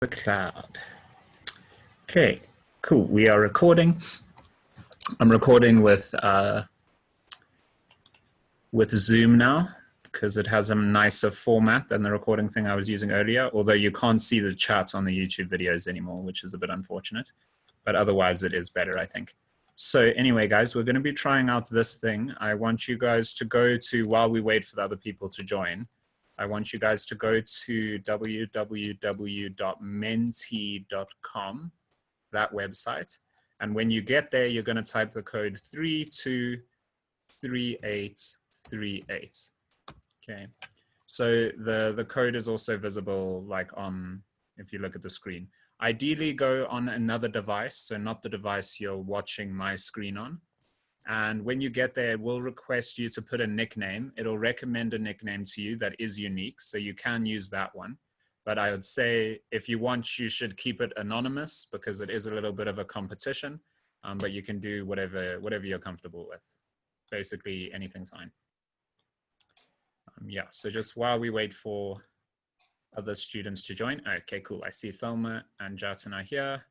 the cloud. Okay, cool. We are recording. I'm recording with Zoom now because it has a nicer format than the recording thing I was using earlier, although you can't see the chat on the YouTube videos anymore, which is a bit unfortunate, but otherwise it is better, I think. So anyway, guys, we're going to be trying out this thing. I want you guys to go to, while we wait for the other people to join, I want you guys to go to www.menti.com, that website. And when you get there, you're going to type the code 323838. Okay. So the code is also visible like on, if you look at the screen. Ideally go on another device, so not the device you're watching my screen on. And when you get there, it will request you to put a nickname. It'll recommend a nickname to you that is unique, so you can use that one. But I would say if you want, you should keep it anonymous because it is a little bit of a competition, but you can do whatever you're comfortable with. Basically, anything's fine. Yeah, so just while we wait for other students to join. Okay, cool. I see Thelma and Jatin are here.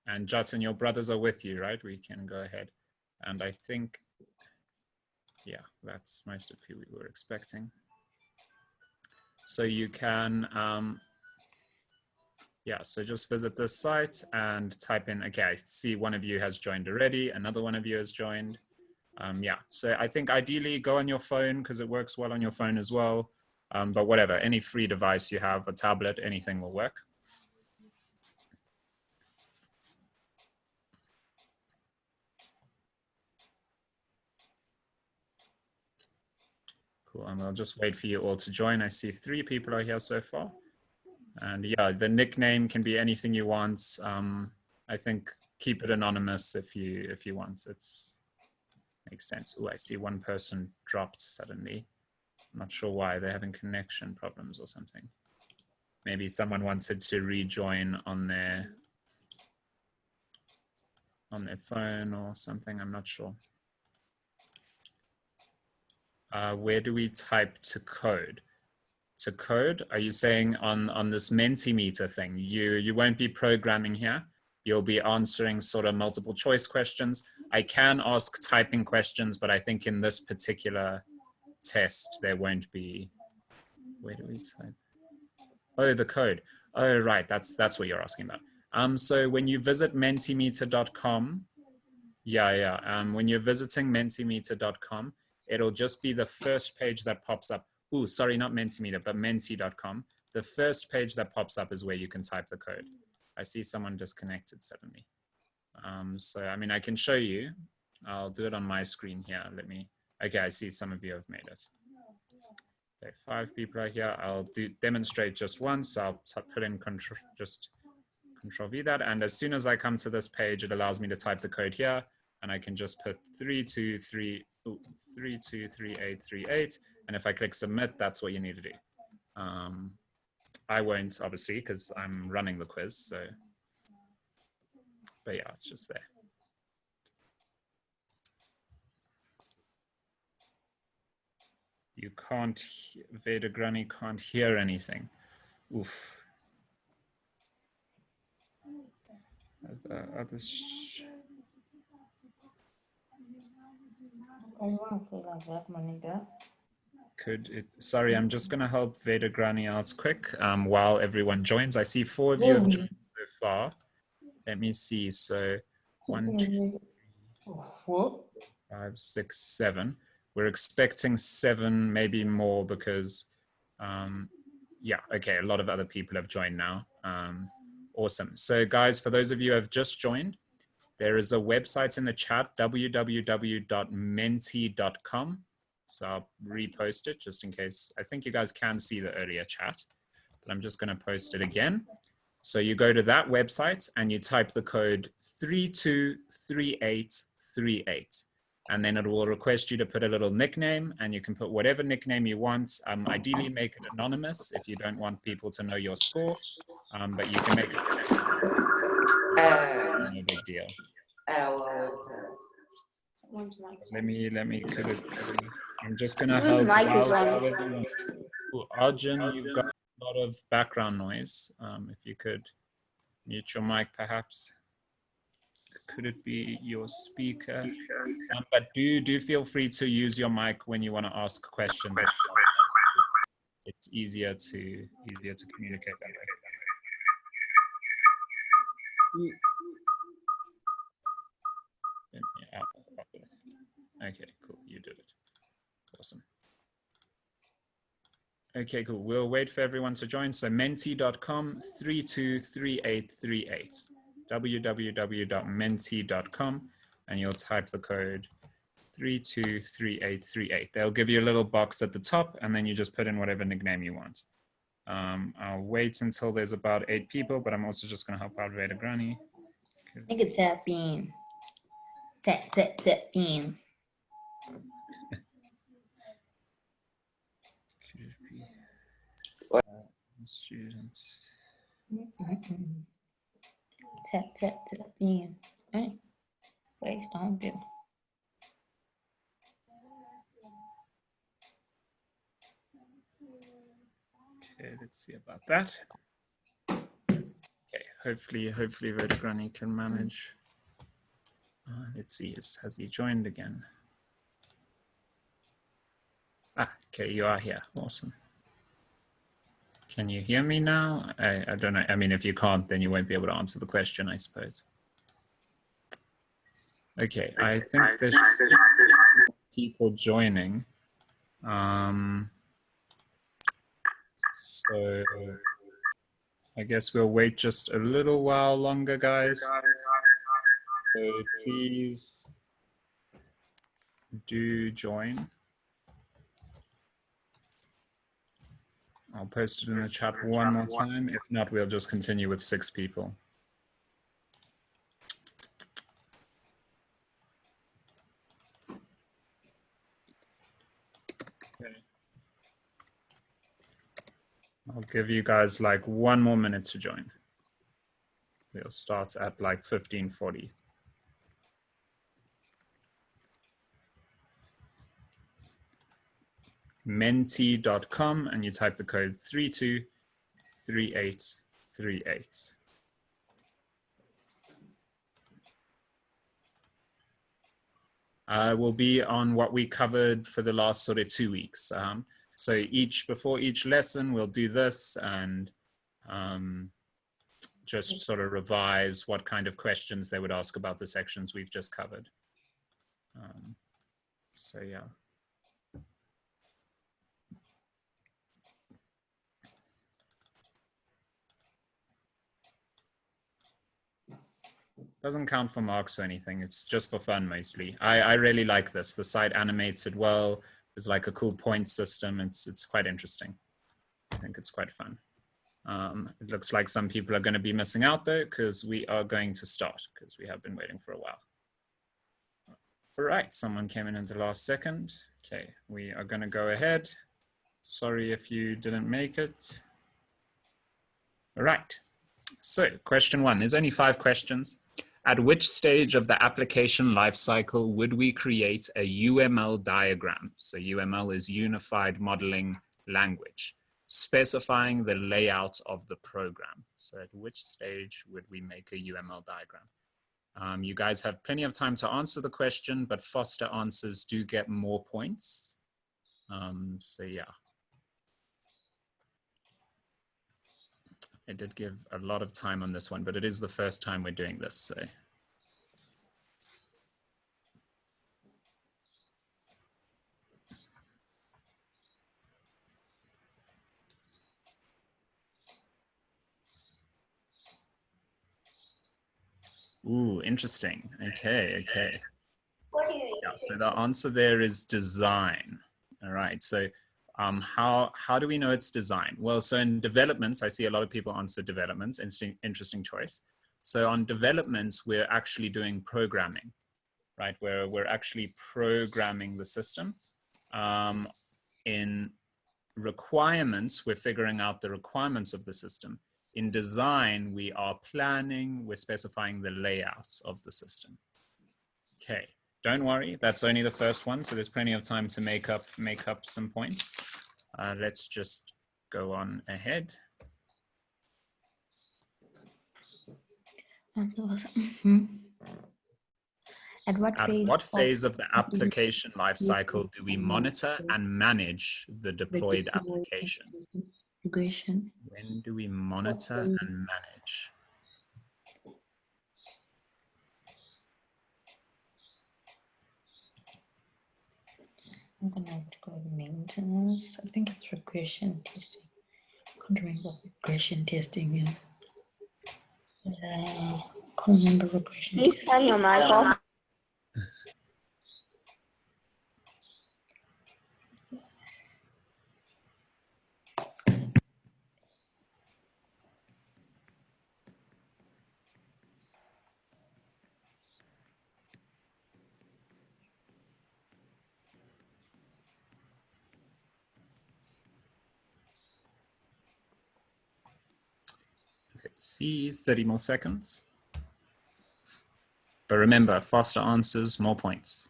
And Jatin, your brothers are with you, right? We can go ahead. And I think, yeah, that's most of who we were expecting. So you can, yeah, so just visit this site and type in, okay, I see one of you has joined already. Another one of you has joined. Yeah, so I think ideally go on your phone because it works well on your phone as well. But whatever, any free device you have, a tablet, anything will work. Cool, and I'll just wait for you all to join. I see 3 people are here so far. And yeah, the nickname can be anything you want. I think keep it anonymous if you want. It's makes sense. Oh, I see one person dropped suddenly. I'm not sure why. They're having connection problems or something. Maybe someone wanted to rejoin on their phone or something. I'm not sure. Where do we type to code? To code, are you saying on this Mentimeter thing? You won't be programming here. You'll be answering sort of multiple choice questions. I can ask typing questions, but I think in this particular test, there won't be. Where do we type? Oh, the code. Oh, right, that's what you're asking about. So when you visit mentimeter.com, when you're visiting mentimeter.com, it'll just be the first page that pops up. Ooh, sorry, not Mentimeter, but menti.com. The first page that pops up is where you can type the code. I see someone disconnected suddenly. So, I mean, I can show you. I'll do it on my screen here. Okay, I see some of you have made it. Okay, 5 people are here. I'll demonstrate just once. So I'll put in Control V that. And as soon as I come to this page, it allows me to type the code here. And I can just put 323838. And if I click submit, that's what you need to do. I won't, obviously, because I'm running the quiz. So, but yeah, it's just there. You can't, Vedagrani can't hear anything. Oof. Sorry, I'm just going to help Vedagrani out quick while everyone joins. I see 4 of you have joined so far. Let me see. So 1, 2, 3, 4, 5, 6, 7. We're expecting 7, maybe more because, yeah, okay, a lot of other people have joined now. Awesome. So guys, for those of you who have just joined, there is a website in the chat, www.menti.com. So I'll repost it just in case. I think you guys can see the earlier chat, but I'm just going to post it again. So you go to that website and you type the code 323838. And then it will request you to put a little nickname, and you can put whatever nickname you want. Ideally, make it anonymous if you don't want people to know your score, but you can make it no big deal. Let me cut it. I'm just gonna help. Arjun, you've got lot of background noise. If you could mute your mic, perhaps. Could it be your speaker? But do feel free to use your mic when you want to ask questions. It's easier to communicate that way. Okay, cool. You did it. Awesome. Okay, cool. We'll wait for everyone to join. So menti.com 323838. www.menti.com, and you'll type the code 323838. They'll give you a little box at the top, and then you just put in whatever nickname you want. I'll wait until there's about 8 people, but I'm also just going to help out Veda Granny. 那个 tap in tap in Students. tap in. Hey, wait, don't do. Okay, let's see about that. Okay, hopefully Veda Granny can manage. Let's see, has he joined again? Ah, okay, you are here. Awesome. Can you hear me now? I don't know. I mean, if you can't, then you won't be able to answer the question, I suppose. Okay, I think there's people joining. So I guess we'll wait just a little while longer, guys. So please do join. I'll post it in the chat one more time. If not, we'll just continue with 6 people. Okay. I'll give you guys like 1 more minute to join. We'll start at like 15:40. Menti.com, and you type the code 323838. Will be on what we covered for the last sort of 2 weeks. So before each lesson, we'll do this and just sort of revise what kind of questions they would ask about the sections we've just covered. So yeah. Doesn't count for marks or anything. It's just for fun mostly. I really like this. The site animates it well. There's like a cool point system. It's quite interesting. I think it's quite fun. It looks like some people are going to be missing out though, because we are going to start because we have been waiting for a while. All right, someone came in at the last second. Okay, we are going to go ahead. Sorry if you didn't make it. All right, so question 1, there's only 5 questions. At which stage of the application lifecycle would we create a UML diagram? So UML is Unified Modeling Language, specifying the layout of the program. So at which stage would we make a UML diagram? You guys have plenty of time to answer the question, but faster answers do get more points. So yeah. I did give a lot of time on this one, but it is the first time we're doing this, so. Ooh, interesting. Okay. Yeah, so the answer there is design. All right, so how do we know it's design? Well, so in developments, I see a lot of people answer developments. Interesting choice. So on developments, we're actually doing programming, right? Where we're actually programming the system. In requirements, we're figuring out the requirements of the system. In design, we are planning, we're specifying the layouts of the system. Okay, don't worry, that's only the first one, so there's plenty of time to make up some points. Let's just go on ahead. At what At phase? what phase of the application lifecycle do we monitor and manage the deployed application? Regression. When do we monitor and manage? I'm gonna have to go to maintenance. I think it's regression testing. I can't remember regression testing. Yeah. Can't remember regression. Please turn your mic off. Let's see, 30 more seconds. But remember, faster answers, more points.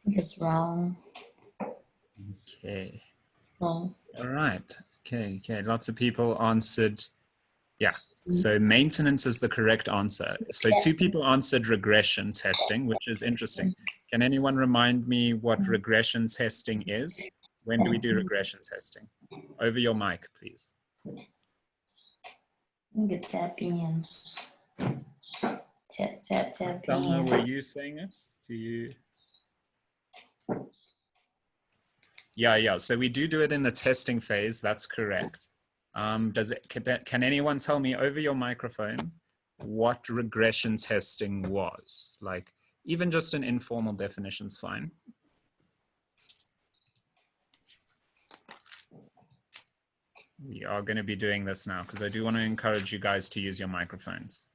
I think it's wrong. Okay. Wrong. All right. Okay. Lots of people answered. Yeah. So maintenance is the correct answer. So 2 people answered regression testing, which is interesting. Can anyone remind me what regression testing is? When do we do regression testing? Over your mic, please. I think it's tap in. Tap Thelma, in. were you saying it? Do you? Yeah. So we do it in the testing phase. That's correct. Can anyone tell me over your microphone what regression testing was? Like, even just an informal definition's fine. We are going to be doing this now because I do want to encourage you guys to use your microphones.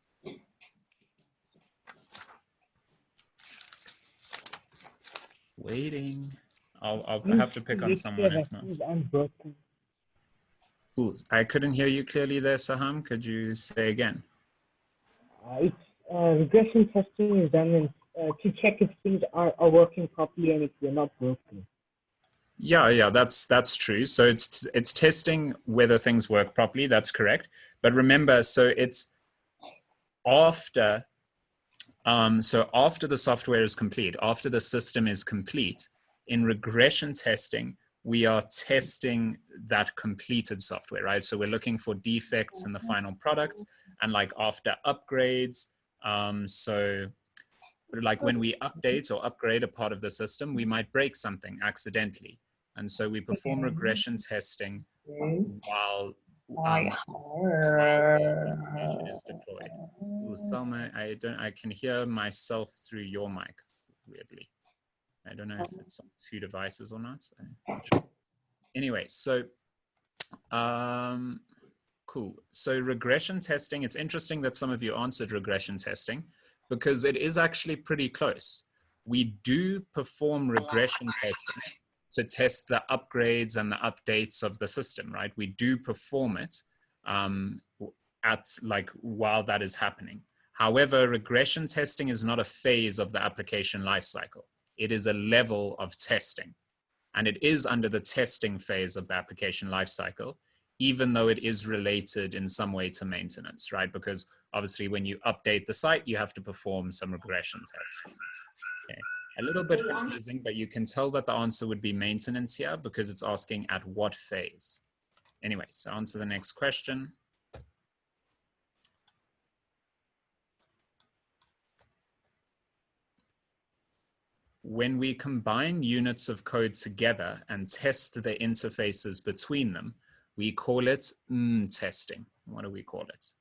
Waiting. I'll have to pick on someone if not. Ooh, I couldn't hear you clearly there, Saham. Could you say again? Regression testing is done to check if things are working properly and if they're not broken. Yeah, that's true. So it's testing whether things work properly. That's correct. But remember, so it's after. So after the software is complete, after the system is complete, in regression testing, we are testing that completed software, right? So we're looking for defects in the final product, and like after upgrades. So like when we update or upgrade a part of the system, we might break something accidentally. And so we perform regression testing while the application is deployed. Ooh, Thelma, I can hear myself through your mic, weirdly. I don't know if it's on 2 devices or not. I'm not sure. Anyway, so cool. So regression testing, it's interesting that some of you answered regression testing because it is actually pretty close. We do perform regression testing to test the upgrades and the updates of the system, right? We do perform it at like while that is happening. However, regression testing is not a phase of the application lifecycle. It is a level of testing, and it is under the testing phase of the application lifecycle, even though it is related in some way to maintenance, right? Because obviously when you update the site, you have to perform some regression tests. Okay. A little bit confusing, but you can tell that the answer would be maintenance here because it's asking at what phase. Anyway, so on to the next question. When we combine units of code together and test the interfaces between them, we call it testing. What do we call it?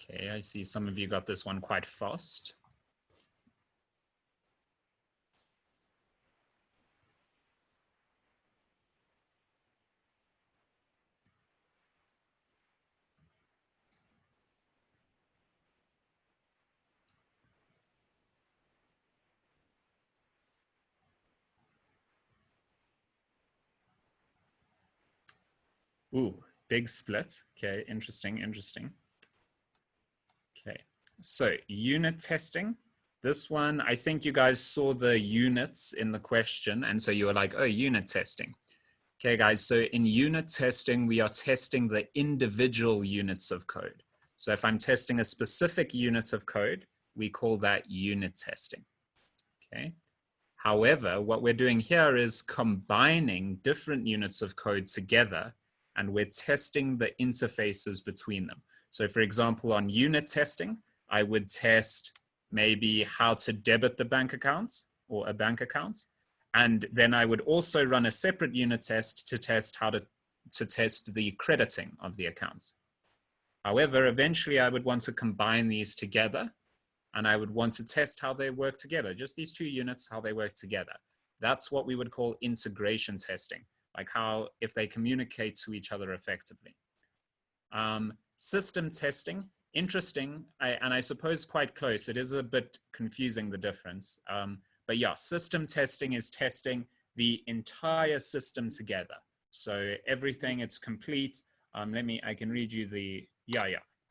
Okay, I see some of you got this one quite fast. Ooh, big split. Okay, interesting, interesting. Okay, so unit testing. This one, I think you guys saw the units in the question, and so you were like, oh, unit testing. Okay, guys, so in unit testing, we are testing the individual units of code. So if I'm testing a specific unit of code, we call that unit testing, okay? However, what we're doing here is combining different units of code together, and we're testing the interfaces between them. So for example, on unit testing, I would test maybe how to debit the bank account or a bank account. And then I would also run a separate unit test to test how to test the crediting of the accounts. However, eventually I would want to combine these together, and I would want to test how they work together, just these two units, how they work together. That's what we would call integration testing, like how if they communicate to each other effectively. System testing, interesting, and I suppose quite close. It is a bit confusing, the difference. But yeah, system testing is testing the entire system together. So everything, it's complete. I can read you the,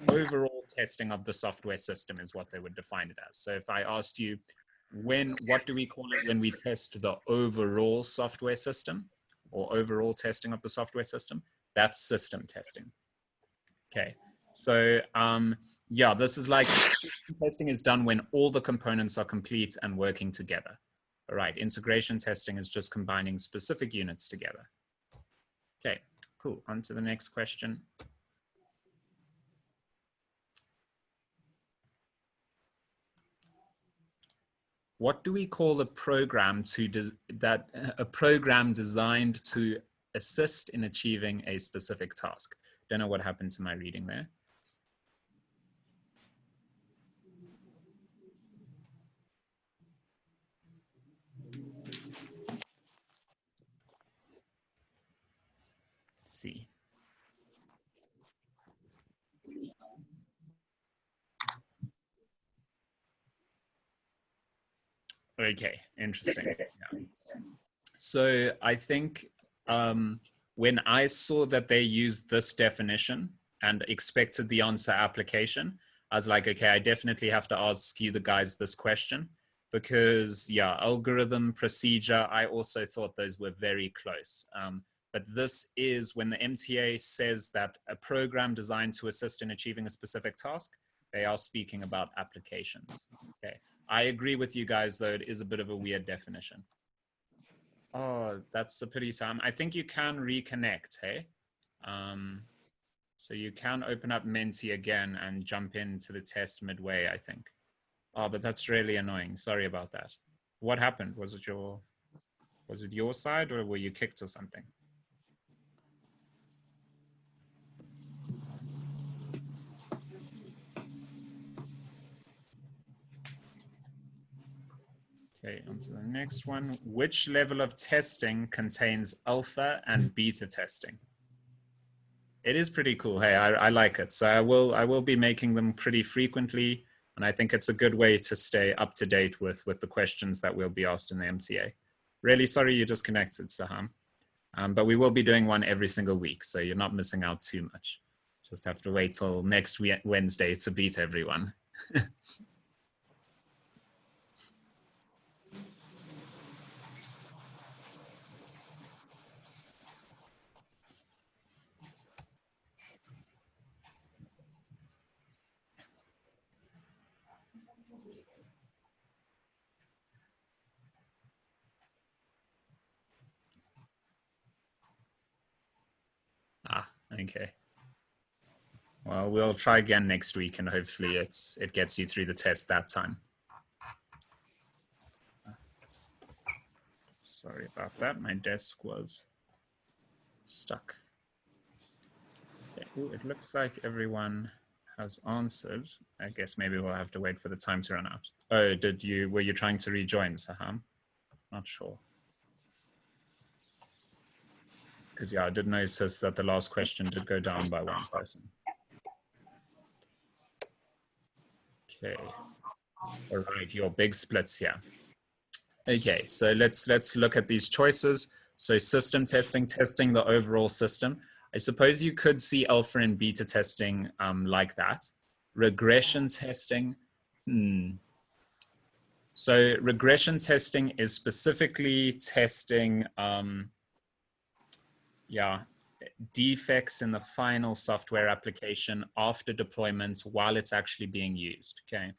overall testing of the software system is what they would define it as. So if I asked you, what do we call it when we test the overall software system or overall testing of the software system? That's system testing. Okay, so yeah, this is like system testing is done when all the components are complete and working together. All right, integration testing is just combining specific units together. Okay, cool. On to the next question. What do we call a program designed to assist in achieving a specific task? Don't know what happened to my reading there. Let's see. Okay, interesting. Yeah. So I think when I saw that they used this definition and expected the answer application, I was like, okay, I definitely have to ask you the guys this question because yeah, algorithm, procedure, I also thought those were very close. But this is when the MTA says that a program designed to assist in achieving a specific task, they are speaking about applications. Okay, I agree with you guys though, it is a bit of a weird definition. Oh, that's a pity, Sam. I think you can reconnect, hey? So you can open up Menti again and jump into the test midway, I think. Oh, but that's really annoying. Sorry about that. What happened? Was it your side or were you kicked or something? Okay, on to the next one. Which level of testing contains alpha and beta testing? It is pretty cool. Hey, I like it. So I will be making them pretty frequently. And I think it's a good way to stay up to date with the questions that will be asked in the MTA. Really sorry you disconnected, Saham. But we will be doing one every single week. So you're not missing out too much. Just have to wait till next Wednesday to beat everyone. Ah, okay. Well, we'll try again next week and hopefully it gets you through the test that time. Sorry about that. My desk was stuck. Okay. Ooh, it looks like everyone has answered. I guess maybe we'll have to wait for the time to run out. Oh, were you trying to rejoin, Saham? Not sure. Because yeah, I did notice that the last question did go down by one person. Okay. All right, your big splits here. Okay, so let's look at these choices. So system testing, testing the overall system. I suppose you could see alpha and beta testing like that. Regression testing, So regression testing is specifically testing, defects in the final software application after deployment while it's actually being used, okay?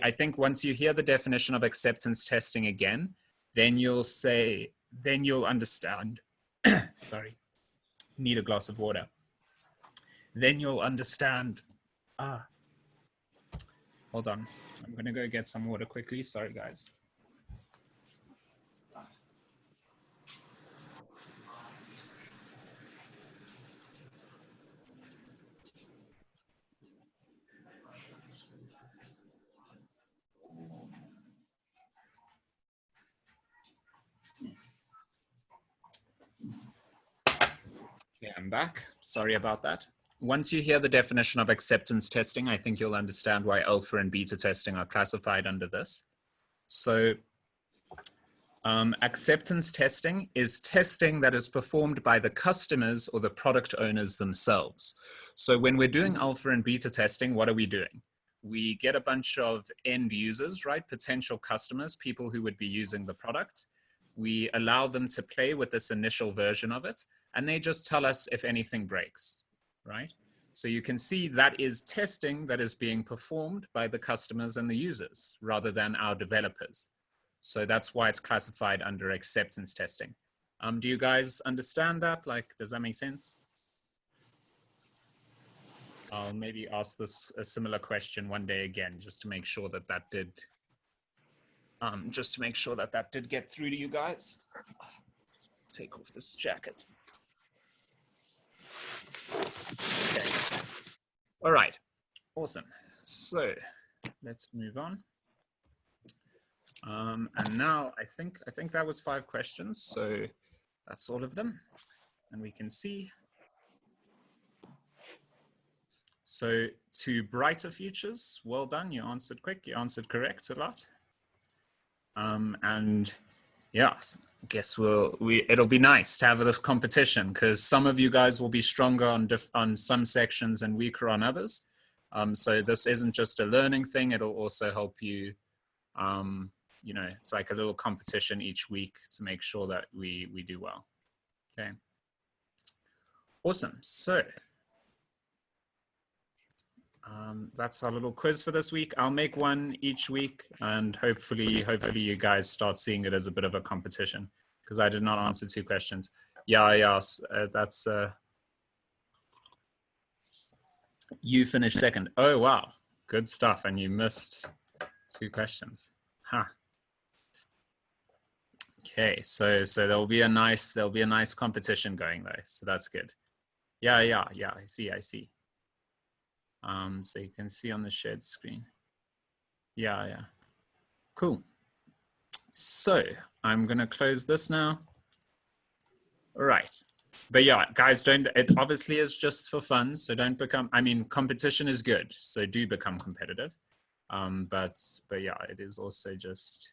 I think once you hear the definition of acceptance testing again, then you'll understand, sorry, need a glass of water. Then you'll understand, hold on. I'm gonna go get some water quickly. Sorry, guys. Okay, I'm back. Sorry about that. Once you hear the definition of acceptance testing, I think you'll understand why alpha and beta testing are classified under this. So acceptance testing is testing that is performed by the customers or the product owners themselves. So when we're doing alpha and beta testing, what are we doing? We get a bunch of end users, right? Potential customers, people who would be using the product. We allow them to play with this initial version of it, and they just tell us if anything breaks, right? So you can see that is testing that is being performed by the customers and the users rather than our developers. So that's why it's classified under acceptance testing. Do you guys understand that? Like, does that make sense? I'll maybe ask this a similar question one day again, just to make sure that that did, get through to you guys. Take off this jacket. Okay. All right. Awesome. So let's move on. And now I think that was 5 questions. So that's all of them. And we can see. So to brighter futures, well done. You answered quick. You answered correct a lot. And yeah, I guess it'll be nice to have this competition because some of you guys will be stronger on some sections and weaker on others. So this isn't just a learning thing. It'll also help you, you know, it's like a little competition each week to make sure that we do well. Okay. Awesome. So that's our little quiz for this week. I'll make one each week, and hopefully you guys start seeing it as a bit of a competition because I did not answer 2 questions. Yeah, that's you finished second. Oh wow, good stuff, and you missed 2 questions. Huh. Okay, so there'll be a nice competition going though, so that's good. Yeah, I see. So you can see on the shared screen. Yeah. Cool. So I'm gonna close this now. All right. But yeah, guys, it obviously is just for fun. So don't become, I mean, competition is good. So do become competitive. But yeah, it is also just,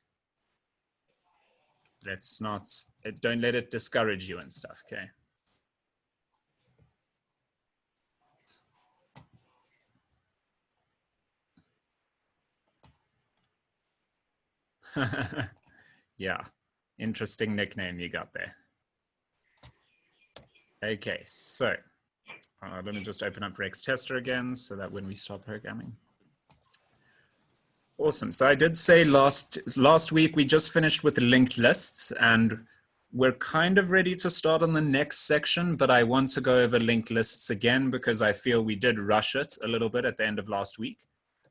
don't let it discourage you and stuff, okay? Yeah, interesting nickname you got there. Okay, so let me just open up Rex Tester again so that when we start programming. Awesome. So I did say last week we just finished with the linked lists, and we're kind of ready to start on the next section, but I want to go over linked lists again because I feel we did rush it a little bit at the end of last week.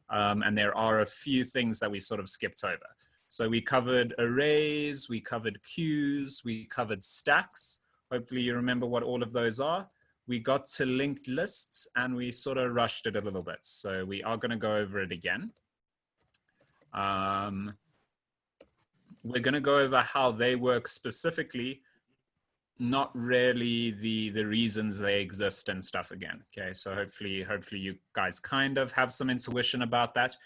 And there are a few things that we sort of skipped over. So we covered arrays, we covered queues, we covered stacks. Hopefully you remember what all of those are. We got to linked lists and we sort of rushed it a little bit. So we are going to go over it again. We're going to go over how they work specifically, not really the reasons they exist and stuff again. Okay, so hopefully you guys kind of have some intuition about that.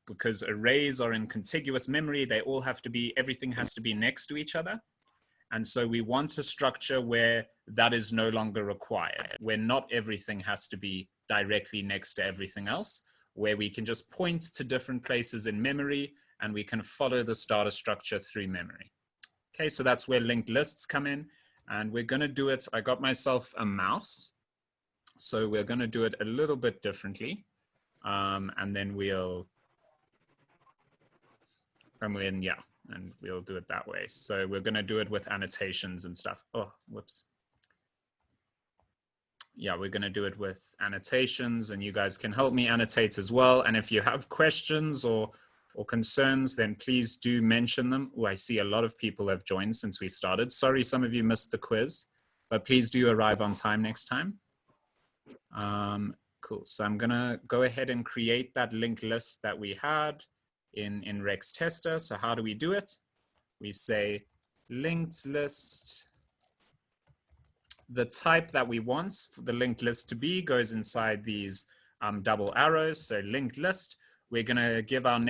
Because arrays are in contiguous memory, they all have to be, everything has to be next to each other. And so we want a structure where that is no longer required, where not everything has to be directly next to everything else, where we can just point to different places in memory and we can follow this data structure through memory. Okay, so that's where linked lists come in, and we're going to do it. I got myself a mouse, so we're going to do it a little bit differently, and then we'll do it that way. So we're going to do it with annotations and stuff. Oh, whoops. Yeah, we're going to do it with annotations, and you guys can help me annotate as well. And if you have questions or concerns, then please do mention them. Oh, I see a lot of people have joined since we started. Sorry, some of you missed the quiz, but please do arrive on time next time. Cool. So I'm going to go ahead and create that linked list that we had in Rex Tester. So how do we do it? We say linked list. The type that we want for the linked list to be goes inside these double arrows. So linked list. We're going to give our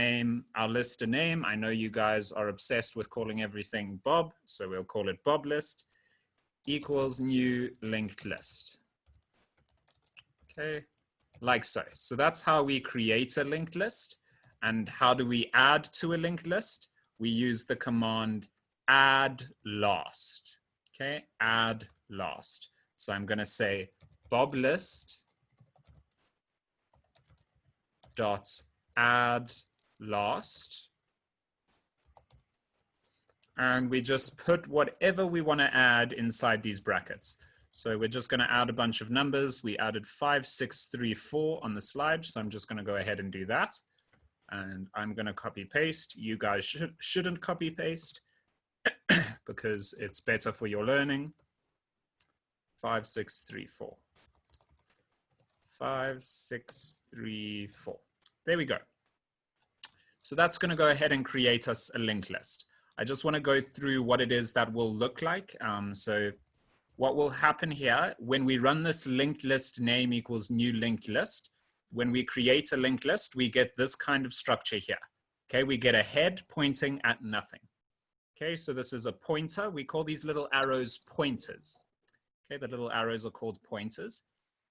list a name. I know you guys are obsessed with calling everything Bob, so we'll call it Bob list equals new linked list. Okay, like so. So that's how we create a linked list. And how do we add to a linked list? We use the command add last. Okay, add last. So I'm going to say Bob list dot add last, and we just put whatever we want to add inside these brackets. So we're just going to add a bunch of numbers. We added 5, 6, 3, 4 on the slide, so I'm just going to go ahead and do that, and I'm going to copy paste. You guys shouldn't copy paste because it's better for your learning. 5, 6, 3, 4. 5, 6, 3, 4. There we go. So that's going to go ahead and create us a linked list. I just want to go through what it is that will look like. So what will happen here when we run this linked list name equals new linked list, when we create a linked list, we get this kind of structure here. Okay, we get a head pointing at nothing. Okay, so this is a pointer. We call these little arrows pointers. Okay, the little arrows are called pointers.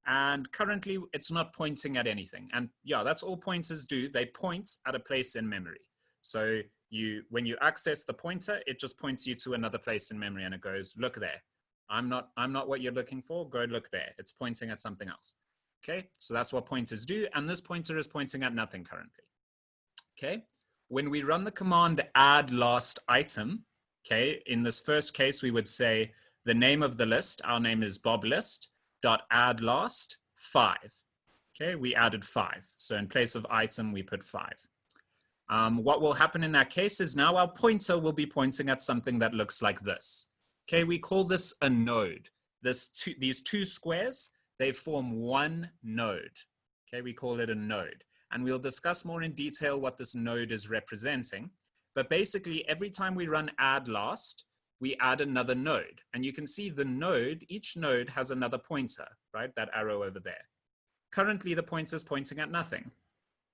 And currently it's not pointing at anything. And yeah, that's all pointers do. They point at a place in memory. So when you access the pointer, it just points you to another place in memory and it goes, look there. I'm not what you're looking for. Go look there. It's pointing at something else. Okay, so that's what pointers do. And this pointer is pointing at nothing currently. Okay, when we run the command add last item, okay, in this first case, we would say the name of the list, our name is Bob list, dot add last 5. Okay, we added 5. So in place of item, we put 5. What will happen in that case is now our pointer will be pointing at something that looks like this. Okay, we call this a node. These two squares, they form one node. Okay, we call it a node. And we'll discuss more in detail what this node is representing. But basically, every time we run add last, we add another node. And you can see the node, each node has another pointer, right? That arrow over there. Currently, the pointer is pointing at nothing.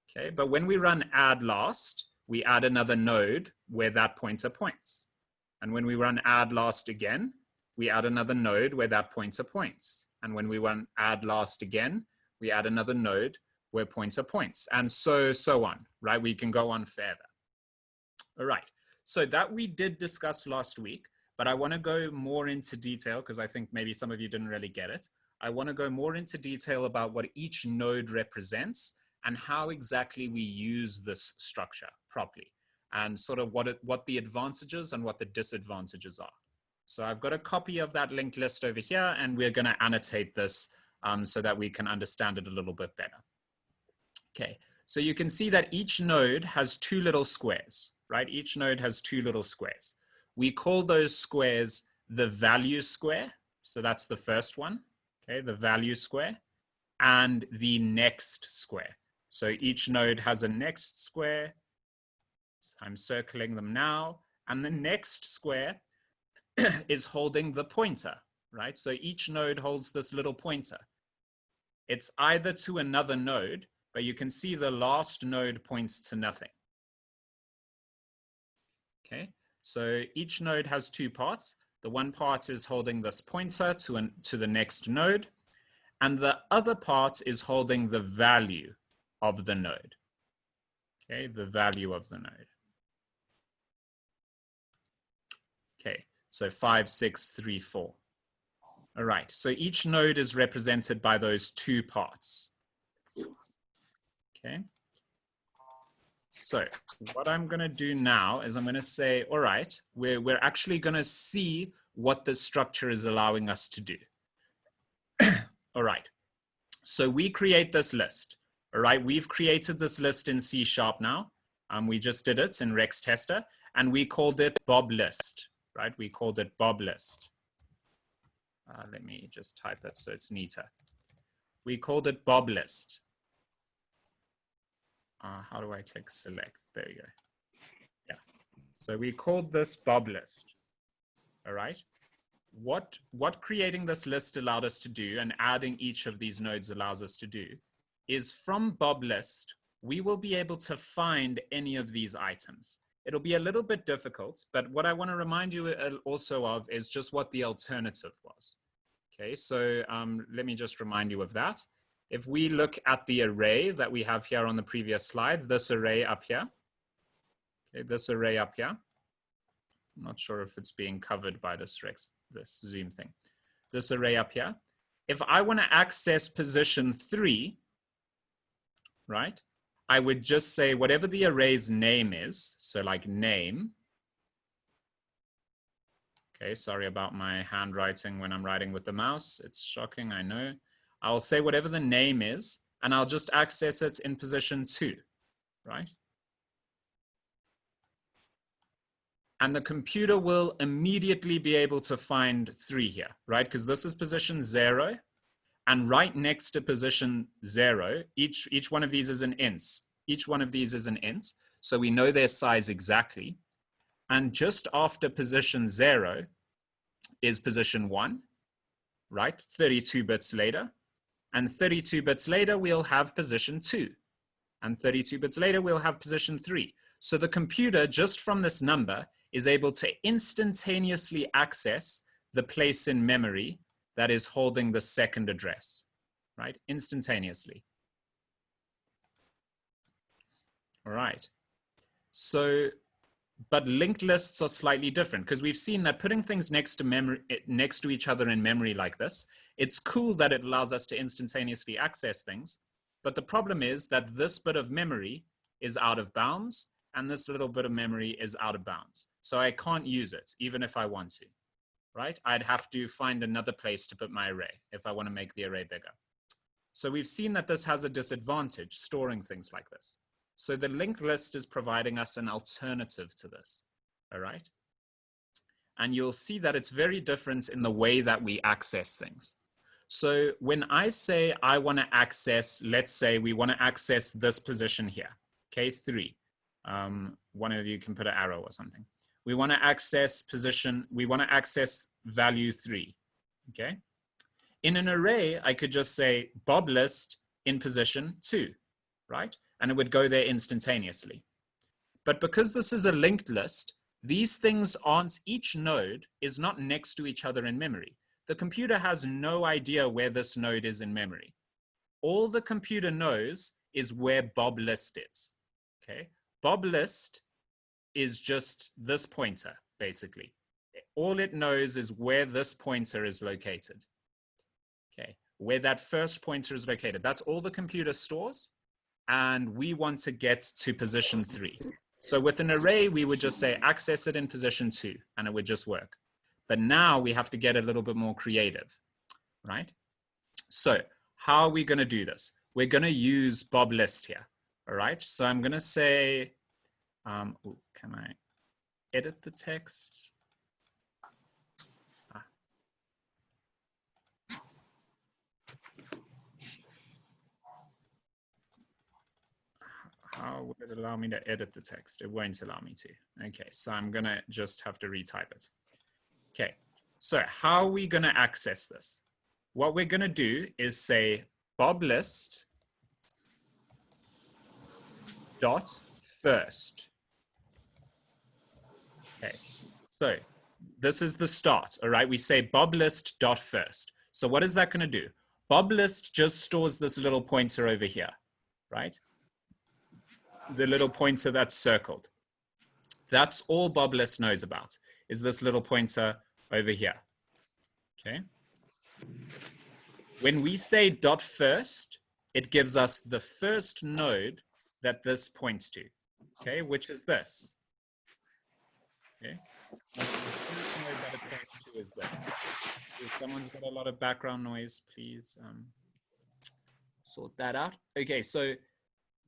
Okay, but when we run add last, we add another node where that pointer points. And when we run add last again, we add another node where that pointer points. And when we run add last again, we add another node where pointer points, and so on, right? We can go on further. All right, so that we did discuss last week, but I want to go more into detail because I think maybe some of you didn't really get it. I want to go more into detail about what each node represents and how exactly we use this structure properly, and sort of what the advantages and what the disadvantages are. So I've got a copy of that linked list over here, and we're going to annotate this so that we can understand it a little bit better. Okay, so you can see that each node has 2 little squares, right? Each node has 2 little squares. We call those squares the value square. So that's the first one, okay, the value square, and the next square. So each node has a next square. So I'm circling them now. And the next square is holding the pointer, right? So each node holds this little pointer. It's either to another node, but you can see the last node points to nothing. Okay, so each node has 2 parts. The one part is holding this pointer to the next node, and the other part is holding the value of the node. Okay, the value of the node. Okay, so 5, 6, 3, 4. All right, so each node is represented by those two parts. Okay. So what I'm going to do now is I'm going to say, all right, we're actually going to see what the structure is allowing us to do. All right. So we create this list. All right. We've created this list in C# now. We just did it in Rex Tester, and we called it Bob list. Right. We called it Bob list. Let me just type it so it's neater. We called it Bob list. How do I click select? There you go. Yeah. So we called this Bob list. All right. What creating this list allowed us to do, and adding each of these nodes allows us to do, is from Bob list, we will be able to find any of these items. It'll be a little bit difficult, but what I want to remind you also of is just what the alternative was. Okay, so let me just remind you of that. If we look at the array that we have here on the previous slide, this array up here, okay, this array up here, I'm not sure if it's being covered by this zoom thing. This array up here, if I want to access position 3, right, I would just say whatever the array's name is, so like name. Okay, sorry about my handwriting when I'm writing with the mouse. It's shocking, I know. I'll say whatever the name is, and I'll just access it in position 2, right? And the computer will immediately be able to find 3 here, right? Because this is position 0, and right next to position 0, each one of these is an int. Each one of these is an int, so we know their size exactly. And just after position 0 is position 1, right? 32 bits later. And 32 bits later, we'll have position 2. And 32 bits later, we'll have position 3. So the computer, just from this number, is able to instantaneously access the place in memory that is holding the second address, right? Instantaneously. All right. So, but linked lists are slightly different, because we've seen that putting things next to each other in memory like this, it's cool that it allows us to instantaneously access things. But the problem is that this bit of memory is out of bounds, and this little bit of memory is out of bounds. So I can't use it, even if I want to, right? I'd have to find another place to put my array if I want to make the array bigger. So we've seen that this has a disadvantage, storing things like this. So the linked list is providing us an alternative to this, all right? And you'll see that it's very different in the way that we access things. So when I say I want to access, let's say we want to access this position here, okay, 3. One of you can put an arrow or something. We want to access position, we want to access value 3, okay? In an array, I could just say Bob list in position 2, right? And it would go there instantaneously. But because this is a linked list, these things aren't, each node is not next to each other in memory. The computer has no idea where this node is in memory. All the computer knows is where Bob list is, okay? Bob list is just this pointer, basically. All it knows is where this pointer is located, okay? Where that first pointer is located. That's all the computer stores. And we want to get to position 3. So with an array, we would just say access it in position 2, and it would just work. But now we have to get a little bit more creative, right? So how are we going to do this? We're going to use Bob list here, all right? So I'm going to say, can I edit the text? How would it allow me to edit the text? It won't allow me to. Okay, so I'm going to just have to retype it. Okay, so how are we going to access this? What we're going to do is say Bob list dot first. Okay, so this is the start, all right? We say boblist.first. So what is that going to do? Boblist just stores this little pointer over here, right? The little pointer that's circled. That's all boblist knows about, is this little pointer over here, okay? When we say dot first, it gives us the first node that this points to, okay, which is this, okay? The first node that it points to is this. If someone's got a lot of background noise, please sort that out. Okay, so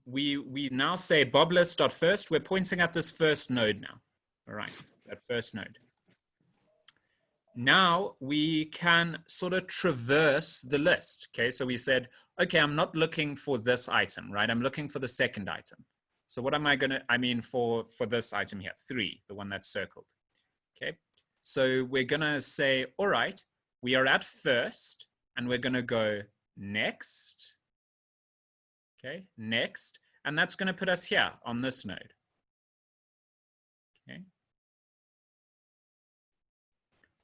we now say boblist.first. We're pointing at this first node now. All right, that first node. Now we can sort of traverse the list. Okay, so we said, okay, I'm not looking for this item, right? I'm looking for the second item. So what am I gonna, I mean for this item here, 3, the one that's circled. Okay, so we're gonna say, all right, we are at first, and we're gonna go next. Okay, next, and that's gonna put us here on this node. Okay.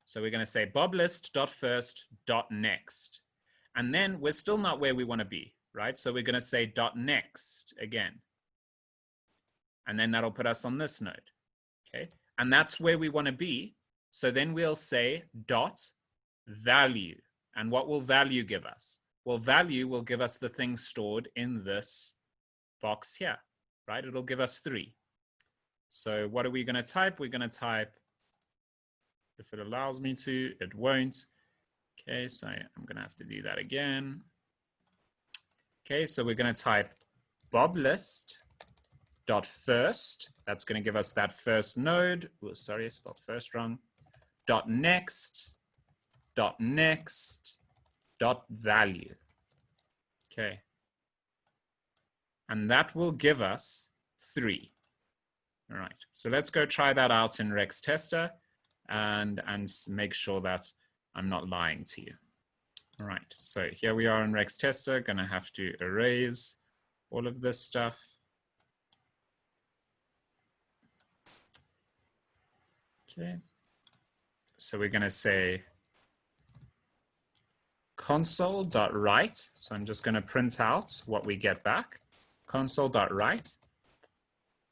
So we're gonna say boblist.first.next. And then we're still not where we wanna be, right? So we're gonna say .next again. And then that'll put us on this node, okay? And that's where we wanna be. So then we'll say .value. And what will value give us? Well, value will give us the thing stored in this box here, right? It'll give us 3. So what are we gonna type? We're gonna type, if it allows me to, it won't. Okay, so I'm gonna have to do that again. Okay, so we're gonna type boblist.first. That's gonna give us that first node. Oh, sorry, I spelled first wrong. .next, .next, .value. Okay. And that will give us 3. All right, so let's go try that out in Rex Tester and make sure that I'm not lying to you. All right, so here we are in Rex Tester, gonna have to erase all of this stuff. Okay, so we're gonna say console.write. So I'm just gonna print out what we get back, console.write.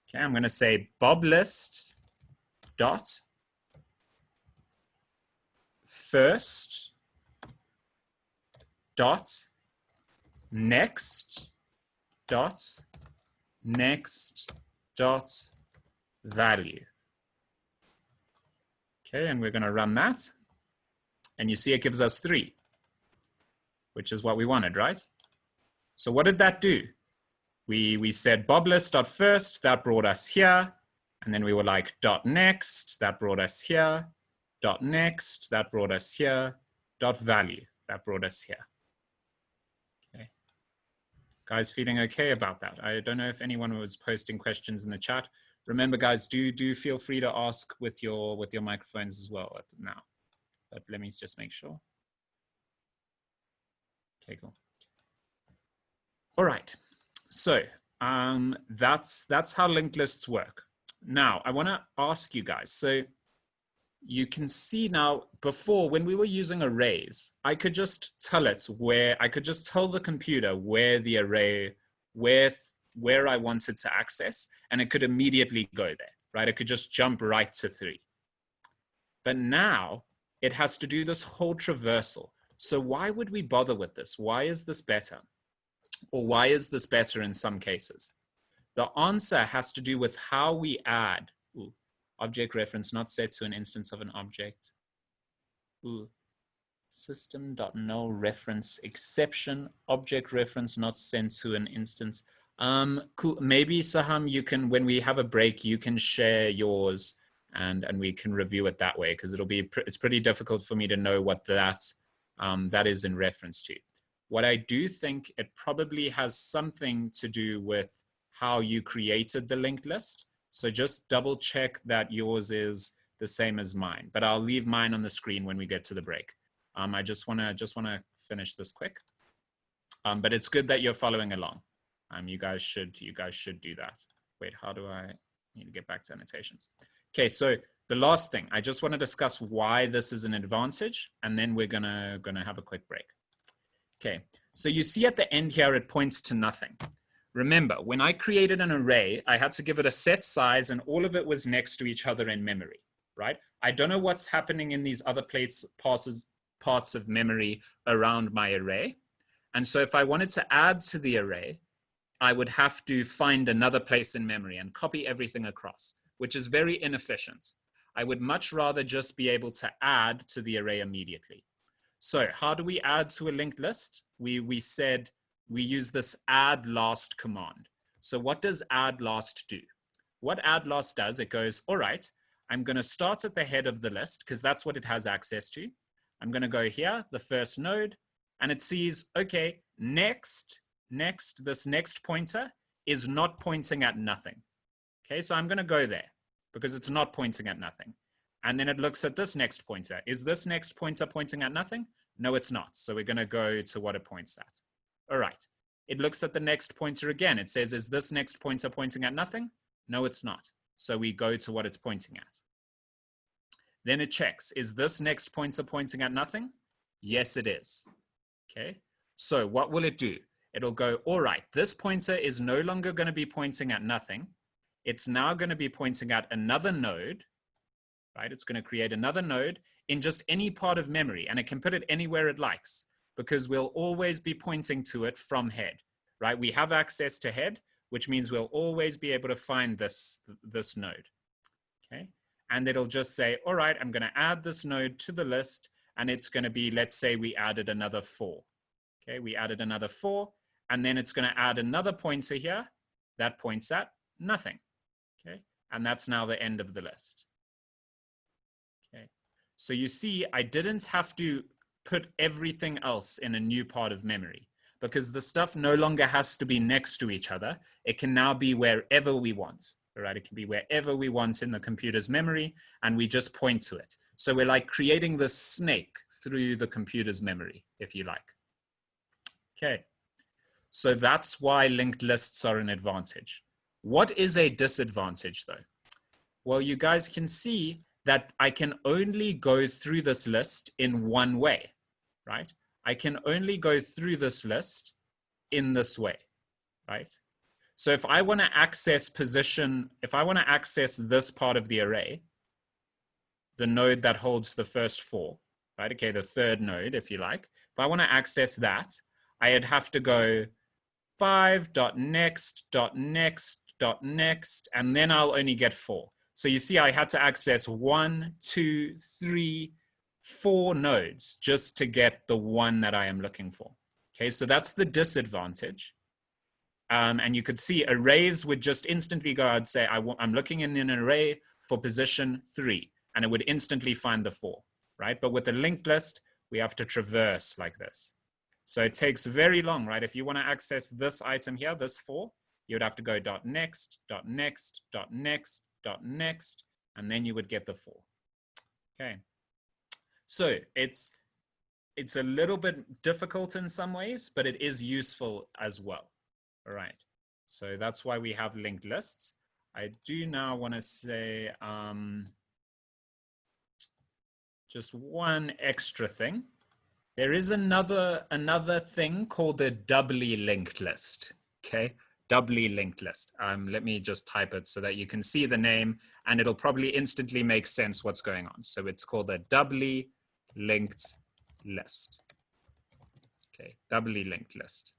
Okay, I'm gonna say boblist dot first dot next dot next dot value. Okay, and we're going to run that. And you see it gives us 3, which is what we wanted, right? So what did that do? We said boblist.first, that brought us here. And then we were like .next, that brought us here. .next, that brought us here. .value, that brought us here. Okay. Guys feeling okay about that? I don't know if anyone was posting questions in the chat. Remember, guys, do feel free to ask with your microphones as well now. But let me just make sure. Okay, cool. All right. So that's how linked lists work. Now, I want to ask you guys. So you can see now, before when we were using arrays, I could just tell it where, I could just tell the computer where the array, where I wanted to access, and it could immediately go there, right? It could just jump right to 3. But now it has to do this whole traversal. So why would we bother with this? Why is this better? Or why is this better in some cases? The answer has to do with how we add object reference not set to an instance of an object. System.null reference exception, object reference not sent to an instance. Cool. Maybe Saham, you can, when we have a break, you can share yours and we can review it that way, because it's pretty difficult for me to know what that is in reference to. What I do think it probably has something to do with how you created the linked list. So just double check that yours is the same as mine, but I'll leave mine on the screen when we get to the break. I just wanna finish this quick. But it's good that you're following along. You guys should do that. Wait, how do I need to get back to annotations? Okay, so the last thing, I just want to discuss why this is an advantage, and then we're gonna have a quick break. Okay, so you see at the end here, it points to nothing. Remember, when I created an array, I had to give it a set size and all of it was next to each other in memory, right? I don't know what's happening in these other parts of memory around my array. And so if I wanted to add to the array, I would have to find another place in memory and copy everything across, which is very inefficient. I would much rather just be able to add to the array immediately. So how do we add to a linked list? We said we use this add last command. So what does add last do? What add last does, it goes, all right, I'm going to start at the head of the list because that's what it has access to. I'm going to go here, the first node, and it sees, okay, next, this next pointer is not pointing at nothing. Okay, so I'm going to go there because it's not pointing at nothing. And then it looks at this next pointer. Is this next pointer pointing at nothing? No, it's not. So we're going to go to what it points at. All right. It looks at the next pointer again. It says, is this next pointer pointing at nothing? No, it's not. So we go to what it's pointing at. Then it checks, is this next pointer pointing at nothing? Yes, it is. Okay. So what will it do? It'll go, all right, this pointer is no longer going to be pointing at nothing. It's now going to be pointing at another node, right? It's going to create another node in just any part of memory, and it can put it anywhere it likes because we'll always be pointing to it from head, right? We have access to head, which means we'll always be able to find this node, okay? And it'll just say, all right, I'm going to add this node to the list, and it's going to be, let's say we added another 4. Okay, we added another 4, and then it's going to add another pointer here that points at nothing. Okay, and that's now the end of the list. Okay, so you see, I didn't have to put everything else in a new part of memory because the stuff no longer has to be next to each other. It can now be wherever we want. All right, it can be wherever we want in the computer's memory, and we just point to it. So we're like creating this snake through the computer's memory, if you like. Okay, so that's why linked lists are an advantage. What is a disadvantage though? Well, you guys can see that I can only go through this list in one way, right? I can only go through this list in this way, right? So if I want to access position, if I want to access this part of the array, the node that holds the first 4, right? Okay, the third node, if you like. If I want to access that, I'd have to go 5.next.next.next, and then I'll only get 4. So you see, I had to access 1, 2, 3, 4 nodes just to get the one that I am looking for. Okay, so that's the disadvantage. And you could see arrays would just instantly go, I'd say, I'm looking in an array for position 3, and it would instantly find the 4, right? But with the linked list, we have to traverse like this. So it takes very long, right? If you want to access this item here, this 4, you would have to go .next, .next, .next, .next, and then you would get the 4. Okay. So it's a little bit difficult in some ways, but it is useful as well. All right. So that's why we have linked lists. I do now want to say just one extra thing. There is another thing called a doubly linked list, okay? Doubly linked list. Let me just type it so that you can see the name and it'll probably instantly make sense what's going on. So it's called a doubly linked list. Okay, doubly linked list.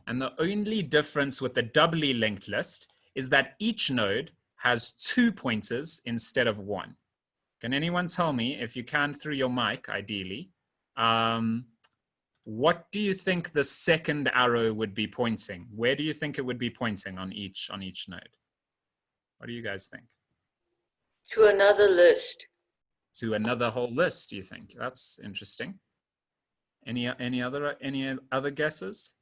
And the only difference with the doubly linked list is that each node has 2 pointers instead of 1. Can anyone tell me, if you can through your mic, ideally, what do you think the second arrow would be pointing? Where do you think it would be pointing on each node? What do you guys think? To another list. To another whole list, do you think? That's interesting. Any other guesses?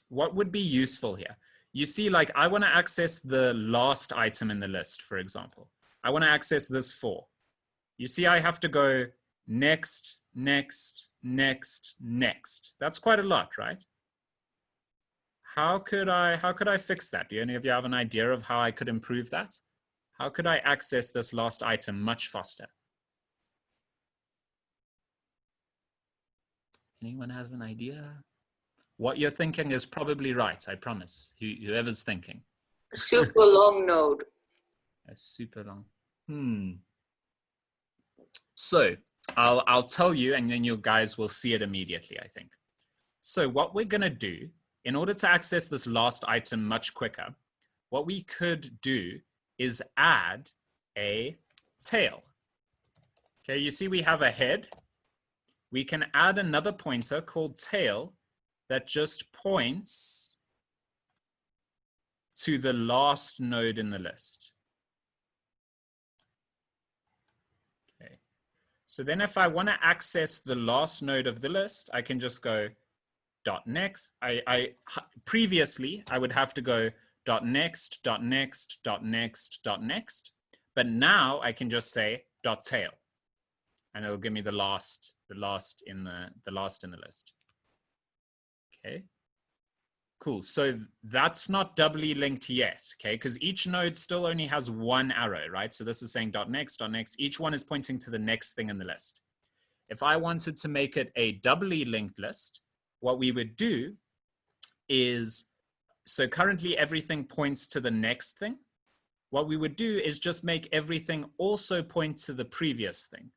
What would be useful here? You see, like I want to access the last item in the list, for example. I want to access this 4. You see, I have to go next, next, next, next. That's quite a lot, right? How could I fix that? Do any of you have an idea of how I could improve that? How could I access this last item much faster? Anyone have an idea? What you're thinking is probably right, I promise. Whoever's thinking. A super long node. A super long. So I'll tell you, and then you guys will see it immediately, I think. So what we're going to do, in order to access this last item much quicker, what we could do is add a tail. Okay, you see we have a head. We can add another pointer called tail that just points to the last node in the list. Okay. So then if I want to access the last node of the list, I can just go .next. Previously, I would have to go .next, .next, .next, .next. But now I can just say .tail. And it'll give me the last in the list. Okay. Cool. So that's not doubly linked yet, okay? Because each node still only has one arrow, right? So this is saying .next, .next. Each one is pointing to the next thing in the list. If I wanted to make it a doubly linked list, what we would do is, so currently everything points to the next thing. What we would do is just make everything also point to the previous thing.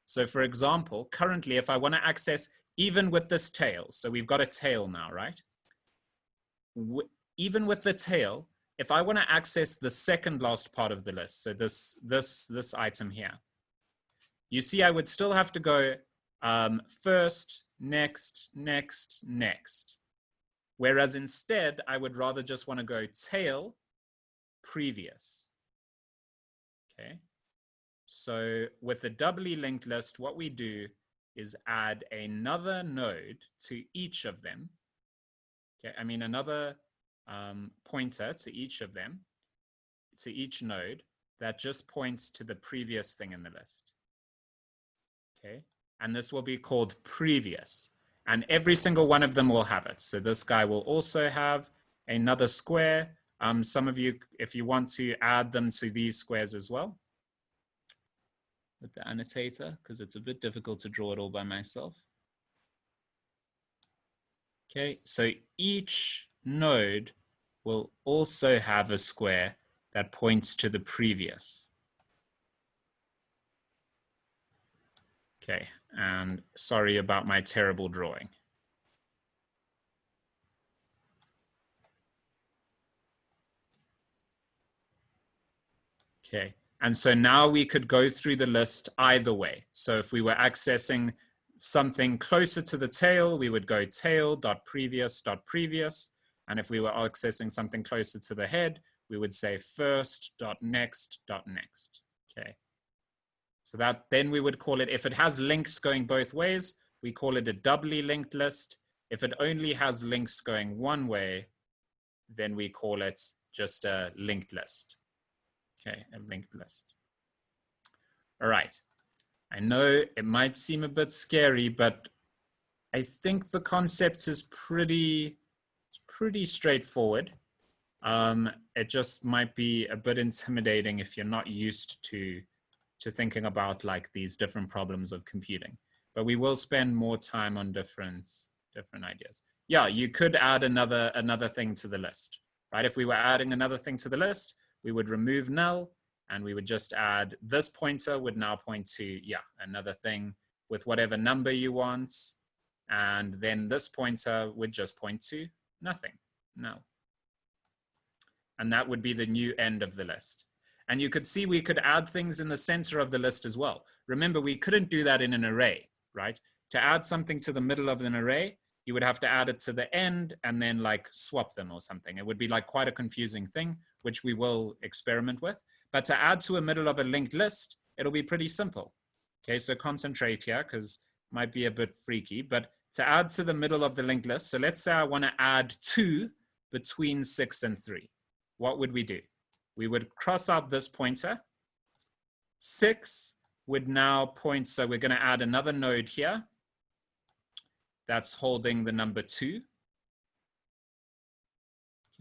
So for example, currently, if I want to access even with this tail, so we've got a tail now, right? Even with the tail, if I want to access the second last part of the list, so this item here, you see I would still have to go first, next, next, next. Whereas instead, I would rather just want to go tail, previous. Okay. So with the doubly linked list, what we do is add another node to each of them. Okay, I mean another pointer to each of them, to each node that just points to the previous thing in the list. Okay, and this will be called previous. And every single one of them will have it. So this guy will also have another square. Some of you, if you want to add them to these squares as well, with the annotator, because it's a bit difficult to draw it all by myself. Okay, so each node will also have a square that points to the previous. Okay, and sorry about my terrible drawing. Okay, and so now we could go through the list either way. So if we were accessing something closer to the tail, we would go tail.previous. And if we were accessing something closer to the head, we would say first.next. Okay. So that then we would call it, if it has links going both ways, we call it a doubly linked list. If it only has links going one way, then we call it just a linked list. Okay, a linked list. All right. I know it might seem a bit scary, but I think the concept is pretty straightforward. It just might be a bit intimidating if you're not used to thinking about like these different problems of computing. But we will spend more time on different ideas. Yeah, you could add another thing to the list, right? If we were adding another thing to the list, we would remove null, and we would just add this pointer would now point to, yeah, another thing with whatever number you want. And then this pointer would just point to nothing, null. And that would be the new end of the list. And you could see we could add things in the center of the list as well. Remember, we couldn't do that in an array, right? To add something to the middle of an array, you would have to add it to the end and then like swap them or something. It would be like quite a confusing thing, which we will experiment with. But to add to a middle of a linked list, it'll be pretty simple. Okay, so concentrate here because it might be a bit freaky, but to add to the middle of the linked list, so let's say I want to add 2 between 6 and 3. What would we do? We would cross out this pointer. 6 would now point, so we're going to add another node here. That's holding the number 2.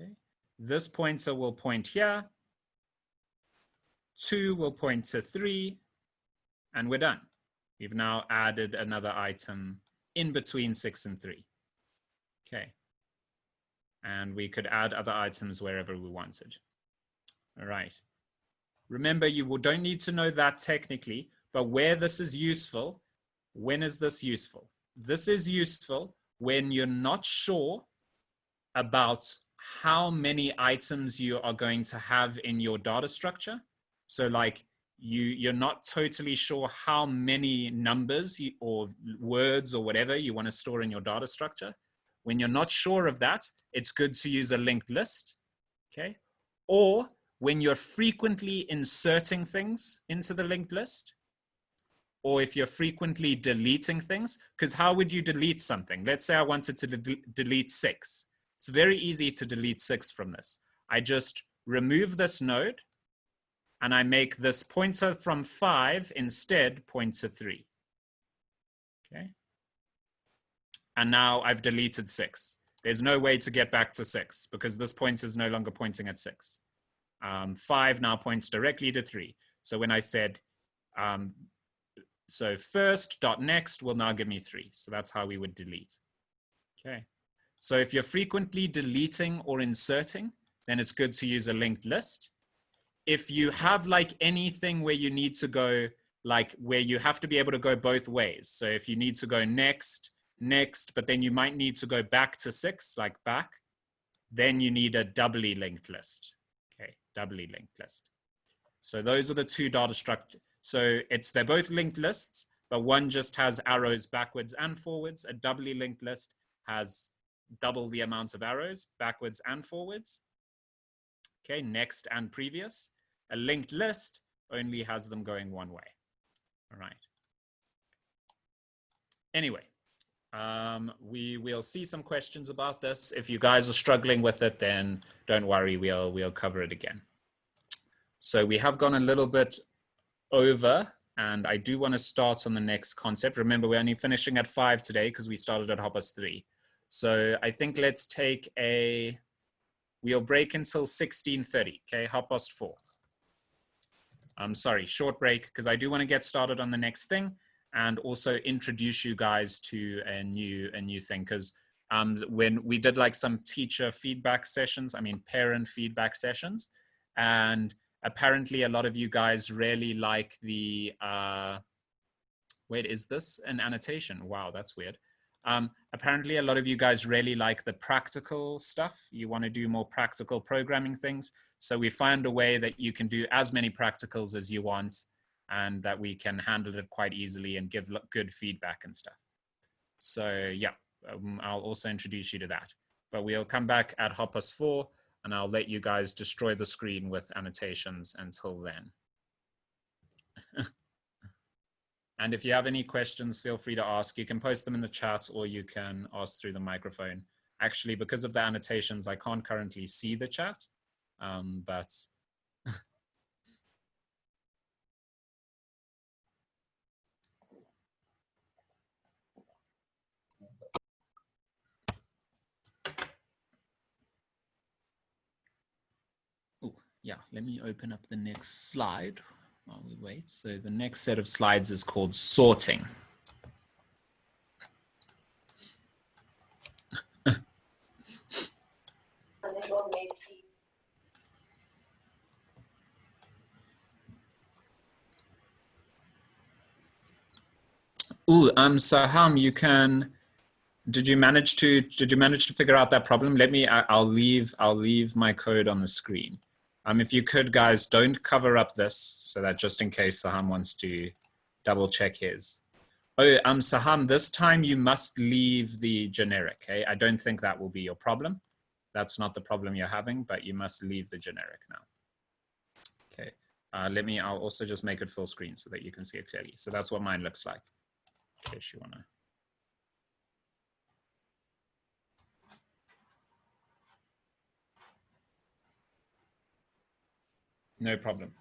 Okay. This pointer will point here 2 will point to 3, and we're done. We've now added another item in between 6 and 3. Okay. And we could add other items wherever we wanted. All right. Remember, you don't need to know that technically, but where this is useful, when is this useful? This is useful when you're not sure about how many items you are going to have in your data structure. So like you're not totally sure how many numbers or words or whatever you want to store in your data structure. When you're not sure of that, it's good to use a linked list, okay? Or when you're frequently inserting things into the linked list, or if you're frequently deleting things, because how would you delete something? Let's say I wanted to delete 6. It's very easy to delete 6 from this. I just remove this node and I make this pointer from 5 instead point to 3. Okay. And now I've deleted 6. There's no way to get back to 6 because this pointer is no longer pointing at 6. 5 now points directly to 3. So when I said, so first dot next will now give me 3. So that's how we would delete. Okay. So if you're frequently deleting or inserting, then it's good to use a linked list. If you have like anything where you need to go, like where you have to be able to go both ways. So if you need to go next, but then you might need to go back to 6, like back, then you need a doubly linked list. Okay, doubly linked list. So those are the two data structures. So they're both linked lists, but one just has arrows backwards and forwards. A doubly linked list has double the amount of arrows backwards and forwards. Okay, next and previous. A linked list only has them going one way. All right. Anyway, we will see some questions about this. If you guys are struggling with it, then don't worry, we'll cover it again. So we have gone a little bit over, and I do want to start on the next concept. Remember, we're only finishing at 5 today because we started at Hoppus 3. So I think let's take we'll break until 16:30, okay, Hoppus 4. I'm sorry, short break, because I do want to get started on the next thing and also introduce you guys to a new thing, because when we did like some teacher feedback sessions, parent feedback sessions, and apparently a lot of you guys really like the, wait, is this an annotation? Wow, that's weird. Apparently a lot of you guys really like the practical stuff. You want to do more practical programming things. So we found a way that you can do as many practicals as you want, and that we can handle it quite easily and give good feedback and stuff. So yeah, I'll also introduce you to that. But we'll come back at Hoppus 4, and I'll let you guys destroy the screen with annotations until then. And if you have any questions, feel free to ask. You can post them in the chat, or you can ask through the microphone. Actually, because of the annotations, I can't currently see the chat, but oh, yeah, let me open up the next slide while we wait. So the next set of slides is called sorting. Ooh, Saham, you can. Did you manage to figure out that problem? I'll leave my code on the screen. If you could, guys, don't cover up this, so that just in case Saham wants to double check his. Oh, Saham, this time you must leave the generic. Okay, I don't think that will be your problem. That's not the problem you're having, but you must leave the generic now. Okay, I'll also just make it full screen so that you can see it clearly. So that's what mine looks like. In case you wanna. No problem.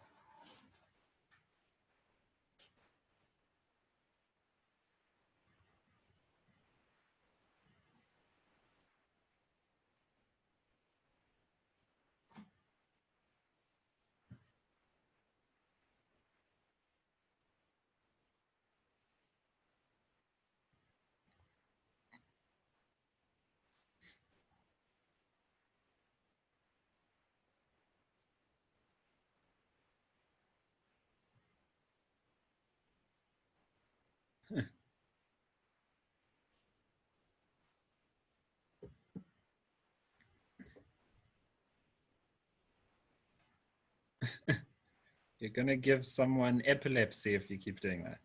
You're going to give someone epilepsy if you keep doing that.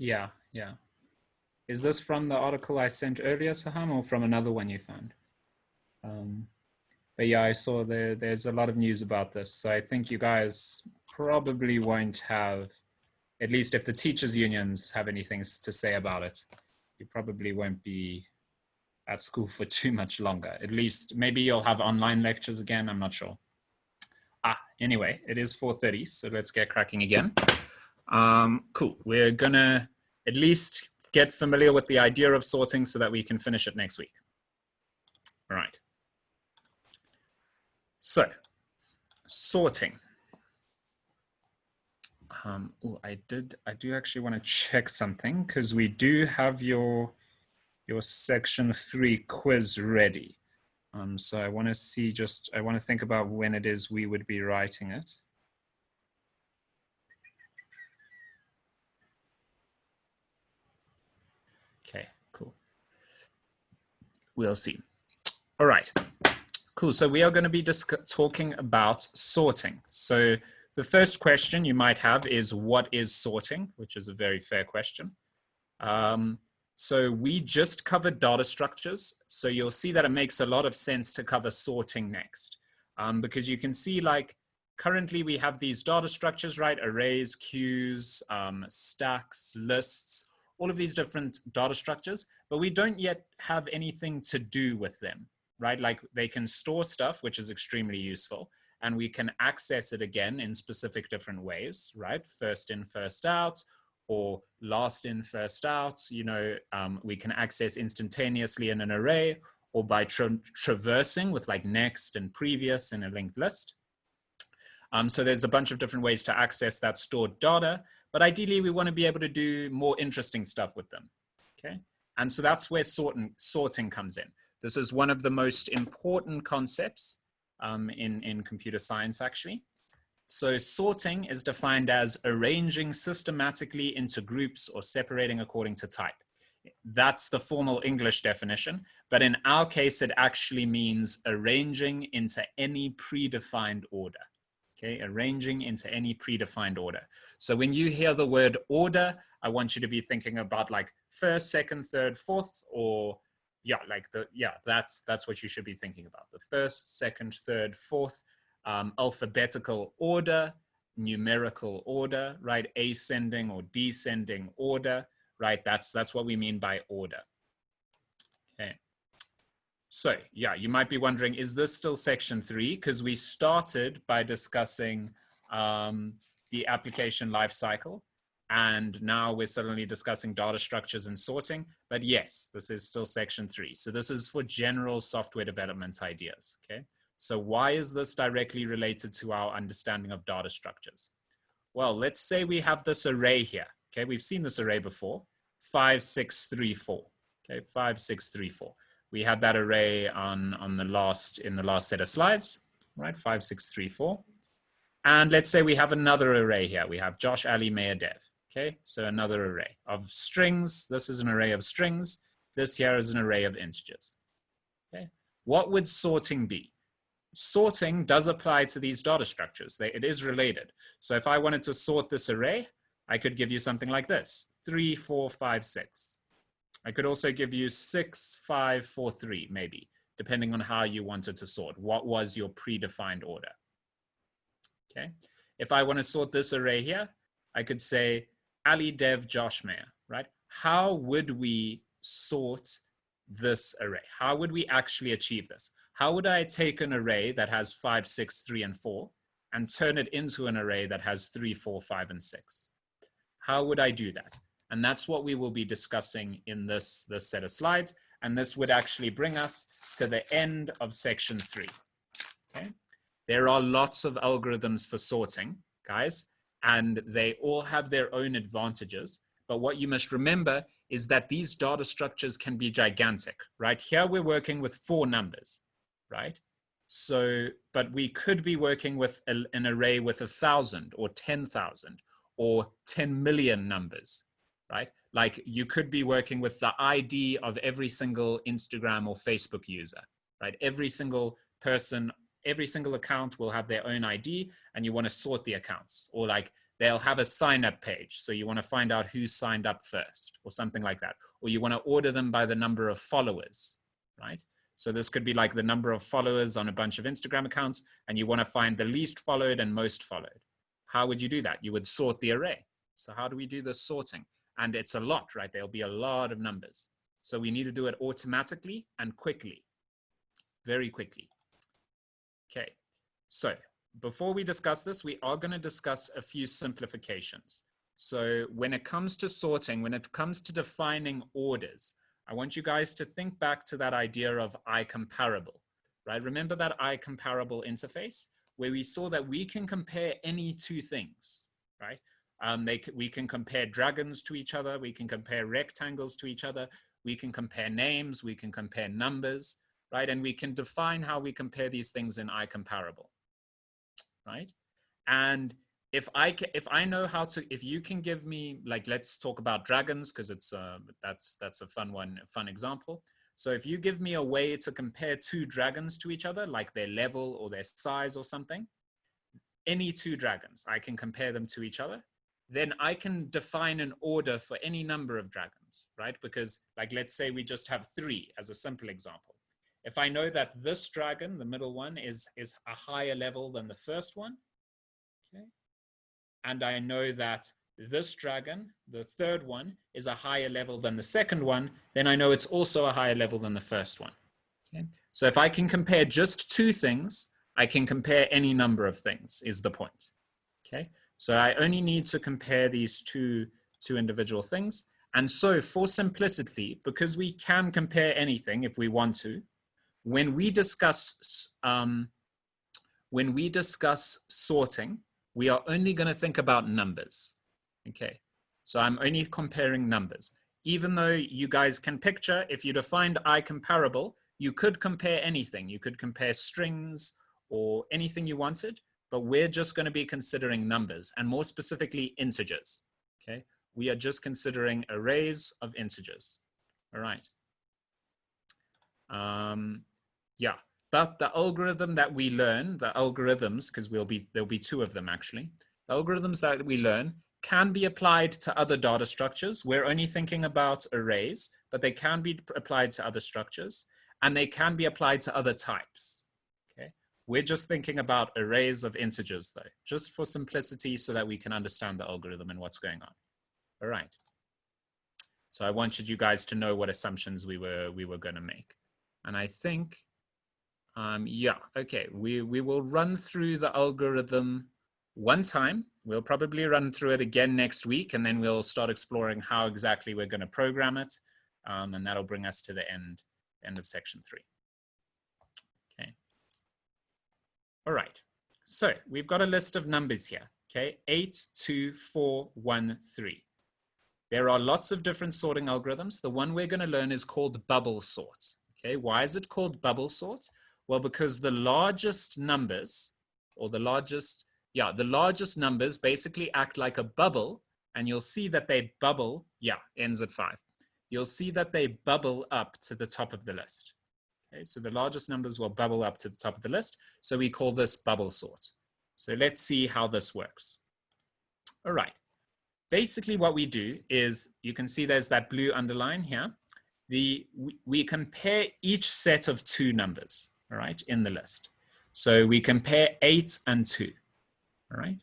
Yeah, yeah. Is this from the article I sent earlier, Saham, or from another one you found? But yeah, I saw there's a lot of news about this. So I think you guys probably won't have, at least if the teachers' unions have anything to say about it, you probably won't be at school for too much longer. At least maybe you'll have online lectures again. I'm not sure. Anyway, it is 4:30, so let's get cracking again. Cool. We're gonna at least get familiar with the idea of sorting so that we can finish it next week. All right. So, sorting. I do actually want to check something because we do have your section 3 quiz ready. So I want to see I want to think about when it is we would be writing it. Okay, cool. We'll see. All right, cool. So we are going to be talking about sorting. So the first question you might have is, what is sorting? Which is a very fair question. So we just covered data structures. So you'll see that it makes a lot of sense to cover sorting next. Because you can see, like, currently we have these data structures, right? Arrays, queues, stacks, lists, all of these different data structures, but we don't yet have anything to do with them, right? Like, they can store stuff, which is extremely useful, and we can access it again in specific different ways, right? First in, first out, or last in, first out. You know, we can access instantaneously in an array, or by traversing with like next and previous in a linked list. So there's a bunch of different ways to access that stored data, but ideally we want to be able to do more interesting stuff with them, okay? And so that's where sorting comes in. This is one of the most important concepts in computer science, actually. So sorting is defined as arranging systematically into groups or separating according to type. That's the formal English definition, but in our case, it actually means arranging into any predefined order. Okay, arranging into any predefined order. So when you hear the word order, I want you to be thinking about like first, second, third, fourth, or that's what you should be thinking about. The first, second, third, fourth, alphabetical order, numerical order, right? Ascending or descending order, right? That's what we mean by order. Okay. So yeah, you might be wondering, is this still section 3? Because we started by discussing the application lifecycle, and now we're suddenly discussing data structures and sorting. But yes, this is still section 3. So this is for general software development ideas, okay? So why is this directly related to our understanding of data structures? Well, let's say we have this array here, okay? We've seen this array before, 5, 6, 3, 4, okay? 5, 6, 3, 4. We had that array in the last set of slides, right? 5, 6, 3, 4. And let's say we have another array here. We have Josh, Ali, Mayor, Dev. Okay, so another array of strings. This is an array of strings. This here is an array of integers. Okay, what would sorting be? Sorting does apply to these data structures. It is related. So if I wanted to sort this array, I could give you something like this: 3, 4, 5, 6. I could also give you 6, 5, 4, 3, maybe, depending on how you wanted to sort. What was your predefined order? Okay. If I want to sort this array here, I could say Ali, Dev, Josh, Mayor, right? How would we sort this array? How would we actually achieve this? How would I take an array that has 5, 6, 3, and 4 and turn it into an array that has 3, 4, 5, and 6? How would I do that? And that's what we will be discussing in this set of slides. And this would actually bring us to the end of section 3. Okay? There are lots of algorithms for sorting, guys, and they all have their own advantages. But what you must remember is that these data structures can be gigantic, right? Here we're working with 4 numbers, right? So, but we could be working with an array with 1,000 or 10,000 or 10 million numbers, right? Like you could be working with the ID of every single Instagram or Facebook user, right? Every single person, every single account will have their own ID, and you want to sort the accounts, or like they'll have a sign up page. So you want to find out who signed up first or something like that. Or you want to order them by the number of followers, right? So this could be like the number of followers on a bunch of Instagram accounts, and you want to find the least followed and most followed. How would you do that? You would sort the array. So how do we do this sorting? And it's a lot, right? There'll be a lot of numbers. So we need to do it automatically and quickly, very quickly. Okay, so before we discuss this, we are going to discuss a few simplifications. So when it comes to sorting, when it comes to defining orders, I want you guys to think back to that idea of I-comparable, right? Remember that I-comparable interface where we saw that we can compare any 2 things, right? We can compare dragons to each other. We can compare rectangles to each other. We can compare names. We can compare numbers, right? And we can define how we compare these things in I-comparable, right? And if I know how to, if you can give me, like, let's talk about dragons because it's that's a fun example. So if you give me a way to compare 2 dragons to each other, like their level or their size or something, any 2 dragons, I can compare them to each other. Then I can define an order for any number of dragons, right? Because like, let's say we just have 3 as a simple example. If I know that this dragon, the middle one, is a higher level than the first one, okay? And I know that this dragon, the third one, is a higher level than the second one, then I know it's also a higher level than the first one. Okay? So if I can compare just 2 things, I can compare any number of things, is the point. Okay? So I only need to compare these two individual things. And so for simplicity, because we can compare anything if we want to, when we discuss sorting, we are only going to think about numbers. Okay, so I'm only comparing numbers. even though you guys can picture, if you defined I comparable, you could compare anything. You could compare strings or anything you wanted, but we're just going to be considering numbers, and more specifically integers. Okay, we are just considering arrays of integers. All right. Yeah, but the algorithm that we learn, the algorithms, because there'll be two of them actually, the algorithms that we learn can be applied to other data structures. We're only thinking about arrays, but they can be applied to other structures, and they can be applied to other types. Okay, we're just thinking about arrays of integers though, just for simplicity so that we can understand the algorithm and what's going on. All right. So I wanted you guys to know what assumptions we were going to make. And I think, yeah, okay, we will run through the algorithm one time. We'll probably run through it again next week, and then we'll start exploring how exactly we're going to program it. And that'll bring us to the end of section 3. Okay. All right. So we've got a list of numbers here. Okay, 8, 2, 4, 1, 3. There are lots of different sorting algorithms. The one we're going to learn is called bubble sort. Okay, why is it called bubble sort? Well, because the largest numbers, or the largest numbers basically act like a bubble, and you'll see that they bubble, ends at 5. You'll see that they bubble up to the top of the list. Okay, so the largest numbers will bubble up to the top of the list. So we call this bubble sort. So let's see how this works. All right. Basically what we do is, you can see there's that blue underline here. We compare each set of 2 numbers, all right, in the list. So we compare 8 and 2, all right?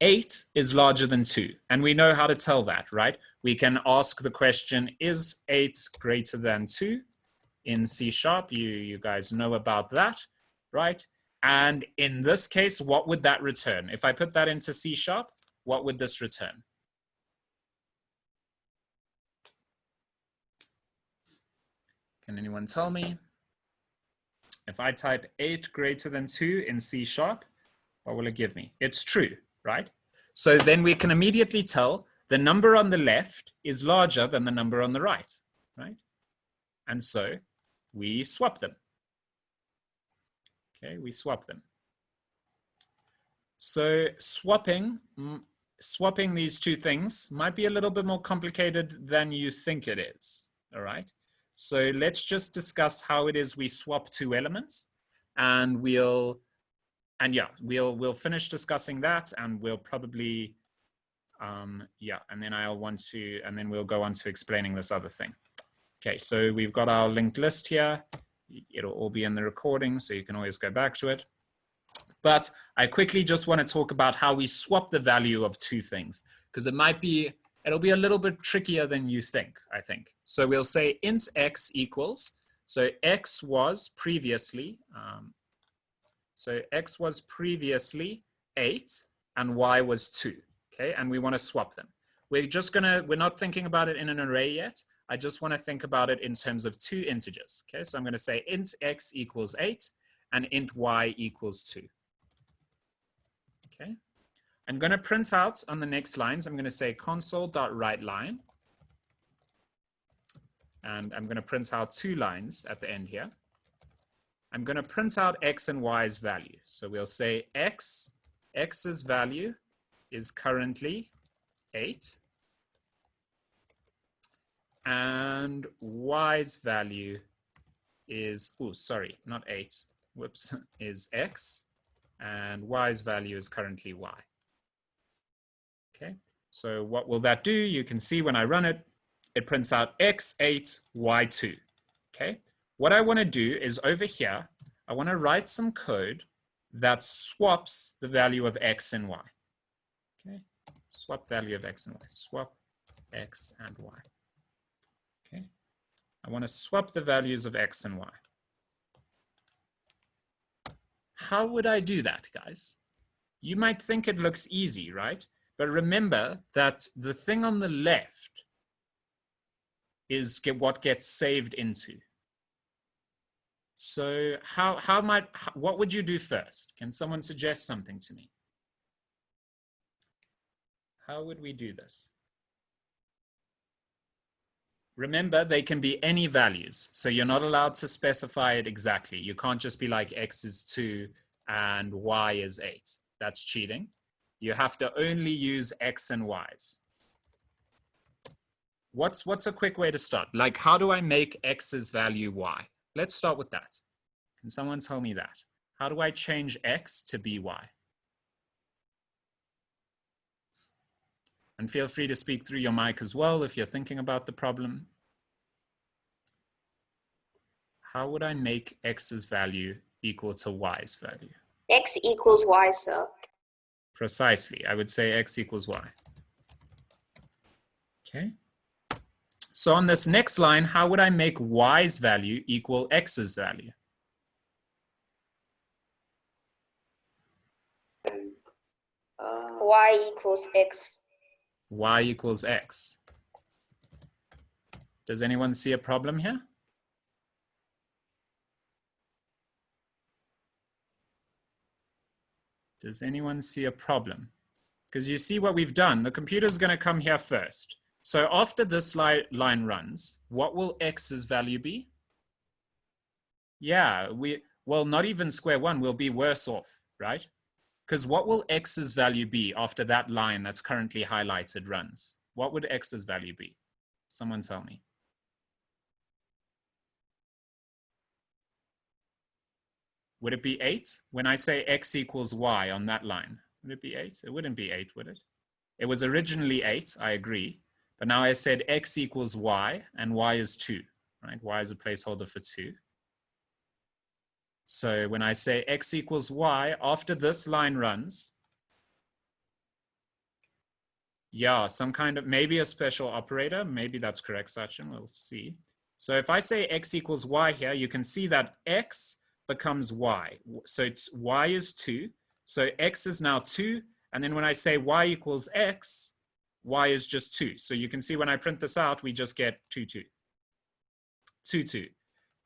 8 is larger than 2, and we know how to tell that, right? We can ask the question, is 8 greater than 2? In C#, you guys know about that, right? And in this case, what would that return? If I put that into C#, what would this return? Can anyone tell me? If I type 8 greater than 2 in C#, what will it give me? It's true, right? So then we can immediately tell the number on the left is larger than the number on the right, right? And so we swap them. Okay, we swap them. So swapping these two things might be a little bit more complicated than you think it is, all right? So let's just discuss how it is we swap 2 elements, and we'll finish discussing that, and we'll probably, and then we'll go on to explaining this other thing. Okay, so we've got our linked list here. It'll all be in the recording, so you can always go back to it. But I quickly just want to talk about how we swap the value of 2 things, because it'll be a little bit trickier than you think, I think. So we'll say int x equals, so x was previously, 8 and y was 2, okay? And we want to swap them. We're not thinking about it in an array yet. I just want to think about it in terms of 2 integers, okay? So I'm going to say int x equals 8 and int y equals 2, okay? I'm going to print out on the next lines. I'm going to say console.writeLine. And I'm going to print out 2 lines at the end here. I'm going to print out x and y's value. So we'll say x's value is currently 8. And y's value is, not 8, is x. And y's value is currently y. Okay, so what will that do? You can see when I run it, it prints out x8, y2. Okay, what I want to do is over here, I want to write some code that swaps the value of x and y. Okay, swap value of x and y, swap x and y. Okay, I want to swap the values of x and y. How would I do that, guys? You might think it looks easy, right? But remember that the thing on the left is what gets saved into. So what would you do first? Can someone suggest something to me? How would we do this? Remember, they can be any values. So you're not allowed to specify it exactly. You can't just be like x is 2 and y is 8. That's cheating. You have to only use x and y's. What's a quick way to start? Like, how do I make x's value y? Let's start with that. Can someone tell me that? How do I change x to be y? And feel free to speak through your mic as well if you're thinking about the problem. How would I make x's value equal to y's value? X equals Y, sir. Precisely. I would say x equals y. Okay. So on this next line, how would I make y's value equal x's value? Y equals X. Y equals x. Does anyone see a problem here? Does anyone see a problem? Because you see what we've done. The computer's going to come here first. So after this line runs, what will x's value be? Yeah, well, not even square one, we'll be worse off, right? Because what will x's value be after that line that's currently highlighted runs? What would x's value be? Someone tell me. Would it be 8? When I say x equals y on that line, would it be 8? It wouldn't be 8, would it? It was originally 8, I agree. But now I said x equals y, and y is 2, right? Y is a placeholder for 2. So when I say x equals y, after this line runs, yeah, some kind of, maybe a special operator. Maybe that's correct, Sachin. We'll see. So if I say x equals y here, you can see that x becomes y. So it's y is 2. So x is now 2. And then when I say y equals x, y is just 2. So you can see when I print this out, we just get 2, 2. 2, 2.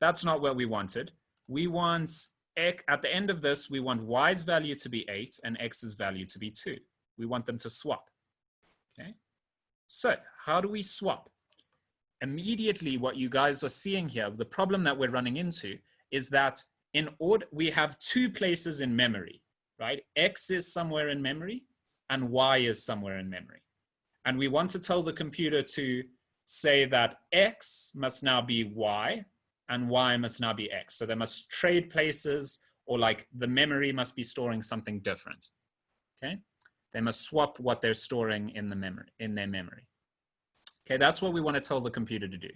That's not what we wanted. We want, at the end of this, we want y's value to be 8 and x's value to be 2. We want them to swap. Okay. So how do we swap? Immediately, what you guys are seeing here, the problem that we're running into is that in order, we have 2 places in memory, right? X is somewhere in memory and y is somewhere in memory. And we want to tell the computer to say that x must now be y and y must now be x. So they must trade places, or like the memory must be storing something different. Okay. They must swap what they're storing in the memory, in their memory. Okay, that's what we want to tell the computer to do.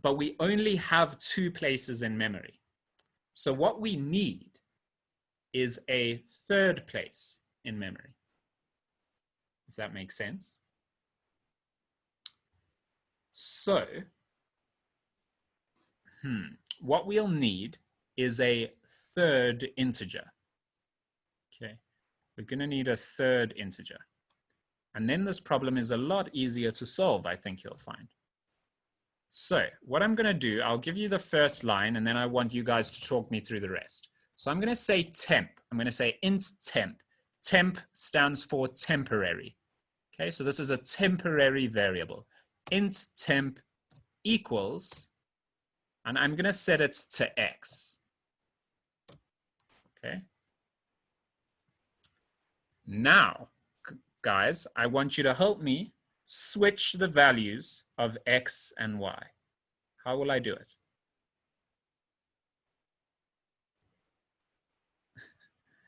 But we only have 2 places in memory. So what we need is a 3rd place in memory, if that makes sense. So, what we'll need is a 3rd integer. Okay, we're going to need a 3rd integer. And then this problem is a lot easier to solve, I think you'll find. So what I'm going to do, I'll give you the first line, and then I want you guys to talk me through the rest. So I'm going to say temp. I'm going to say int temp. Temp stands for temporary. Okay, so this is a temporary variable. Int temp equals, and I'm going to set it to x. Okay. Now, guys, I want you to help me switch the values of x and y. How will I do it?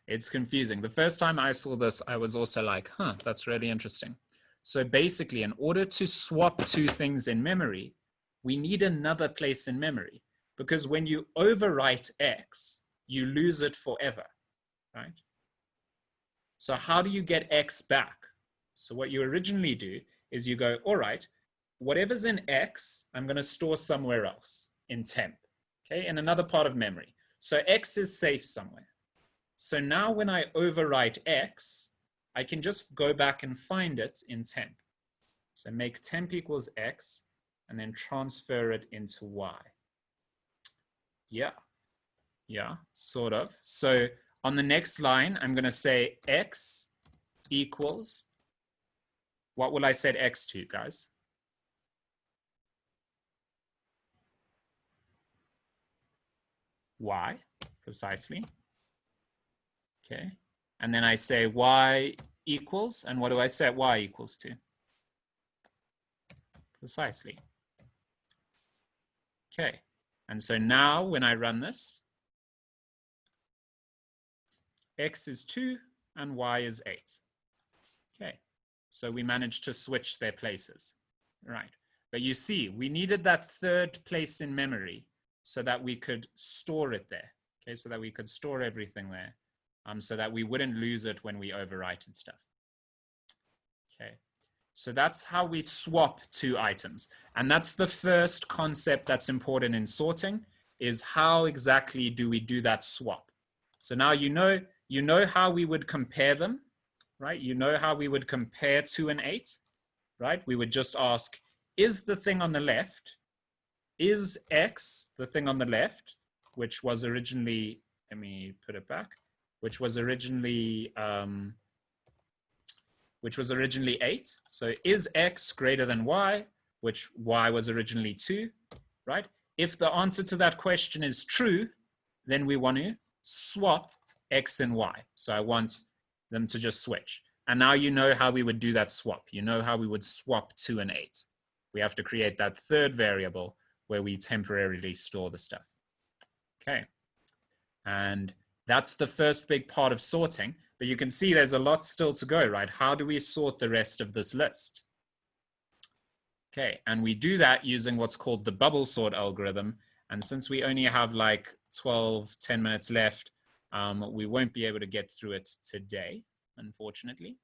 It's confusing. The first time I saw this, I was also like, huh, that's really interesting. So basically, in order to swap 2 things in memory, we need another place in memory. Because when you overwrite x, you lose it forever, right? So how do you get x back? So what you originally do is you go, all right, whatever's in x, I'm going to store somewhere else in temp, okay, in another part of memory. So x is safe somewhere. So now when I overwrite x, I can just go back and find it in temp. So make temp equals x and then transfer it into y. Yeah, sort of. So on the next line, I'm going to say x equals, what will I set x to, guys? y, precisely. Okay. And then I say y equals, and what do I set y equals to? Precisely. Okay. And so now when I run this, x is 2 and y is 8. Okay. So we managed to switch their places. Right. But you see, we needed that third place in memory so that we could store it there. Okay, so that we could store everything there, so that we wouldn't lose it when we overwrite stuff. Okay, so that's how we swap two items. And that's the first concept that's important in sorting, is how exactly do we do that swap? So now you know how we would compare them, right? You know how we would compare 2 and 8, right? We would just ask, is the thing on the left, is x the thing on the left, which was originally, let me put it back, which was originally 8. So is x greater than y, which y was originally 2, right? If the answer to that question is true, then we want to swap x and y. So I want them to just switch. And now you know how we would do that swap. You know how we would swap 2 and 8. We have to create that third variable where we temporarily store the stuff. Okay. And that's the first big part of sorting. But you can see there's a lot still to go, right? How do we sort the rest of this list? Okay, and we do that using what's called the bubble sort algorithm. And since we only have like 10 minutes left, we won't be able to get through it today, unfortunately.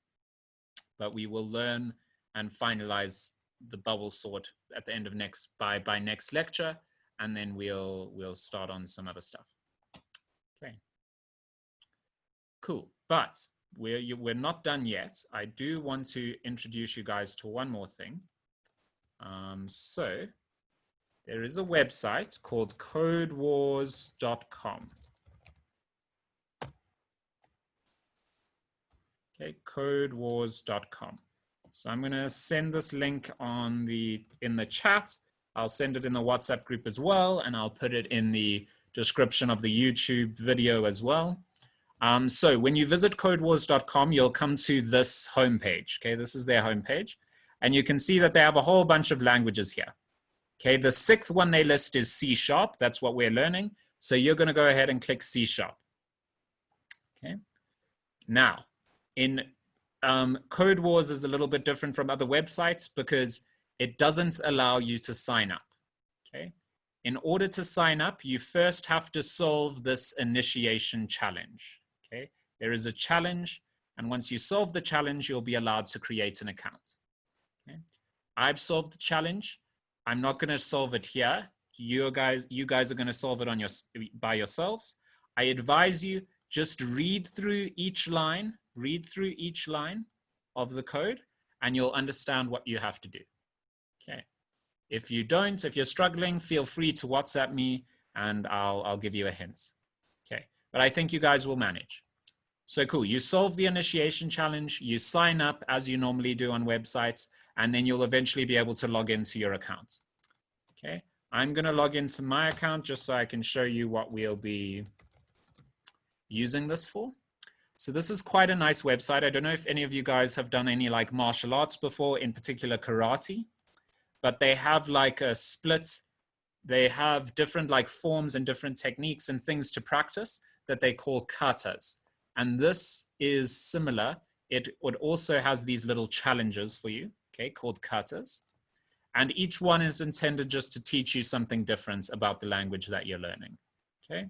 But we will learn and finalize the bubble sort at the end of by next lecture, and then we'll start on some other stuff. Okay, cool. But we're not done yet. I do want to introduce you guys to one more thing. So there is a website called codewars.com. Okay, codewars.com. So I'm going to send this link in the chat. I'll send it in the WhatsApp group as well, and I'll put it in the description of the YouTube video as well. So when you visit codewars.com, you'll come to this homepage. Okay, this is their homepage. And you can see that they have a whole bunch of languages here. Okay, the 6th one they list is C#. That's what we're learning. So you're going to go ahead and click C#. Okay, now in Code Wars is a little bit different from other websites because it doesn't allow you to sign up. Okay, in order to sign up, you first have to solve this initiation challenge. Okay, there is a challenge, and once you solve the challenge, you'll be allowed to create an account. Okay, I've solved the challenge. I'm not going to solve it here. You guys are going to solve it by yourselves. I advise you just read through each line of the code, and you'll understand what you have to do. Okay. If you're struggling, feel free to WhatsApp me and I'll give you a hint. Okay. But I think you guys will manage. So cool. You solve the initiation challenge, you sign up as you normally do on websites, and then you'll eventually be able to log into your account. Okay. I'm going to log into my account just so I can show you what we'll be using this for. So this is quite a nice website. I don't know if any of you guys have done any like martial arts before, in particular karate, but they have like a split. They have different like forms and different techniques and things to practice that they call katas. And this is similar. It also has these little challenges for you, okay, called katas. And each one is intended just to teach you something different about the language that you're learning, okay?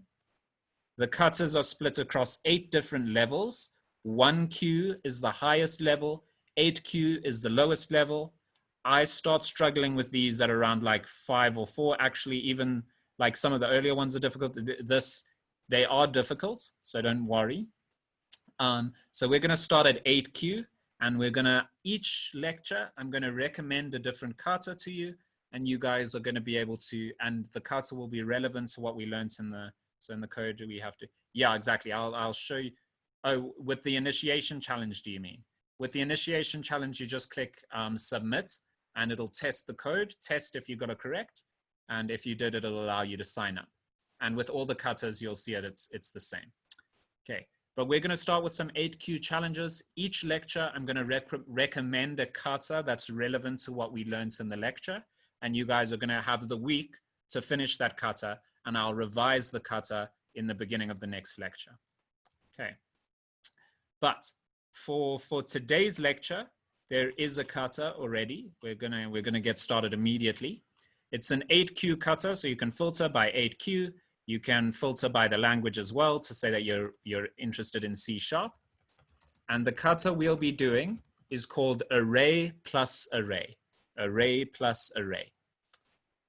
The katas are split across 8 different levels. 1Q is the highest level. 8Q is the lowest level. I start struggling with these at around like 5 or 4. Actually, even like some of the earlier ones are difficult. They are difficult, so don't worry. So we're going to start at 8Q, and we're going to, each lecture, I'm going to recommend a different kata to you, and you guys are going to be able to, and the kata will be relevant to what we learned in the, so in the code, do we have to, yeah, exactly. I'll show you. Oh, with the initiation challenge, do you mean? With the initiation challenge, you just click submit, and it'll test the code, test if you got it correct. And if you did, it'll allow you to sign up. And with all the cutters, you'll see it's the same. Okay, but we're going to start with some 8Q challenges. Each lecture, I'm going to recommend a cutter that's relevant to what we learned in the lecture. And you guys are going to have the week to finish that cutter, and I'll revise the cutter in the beginning of the next lecture. Okay, but for today's lecture, there is a cutter already. We're gonna get started immediately. It's an 8Q cutter, so you can filter by 8Q. You can filter by the language as well to say that you're interested in C#. And the cutter we'll be doing is called array plus array. Array plus array.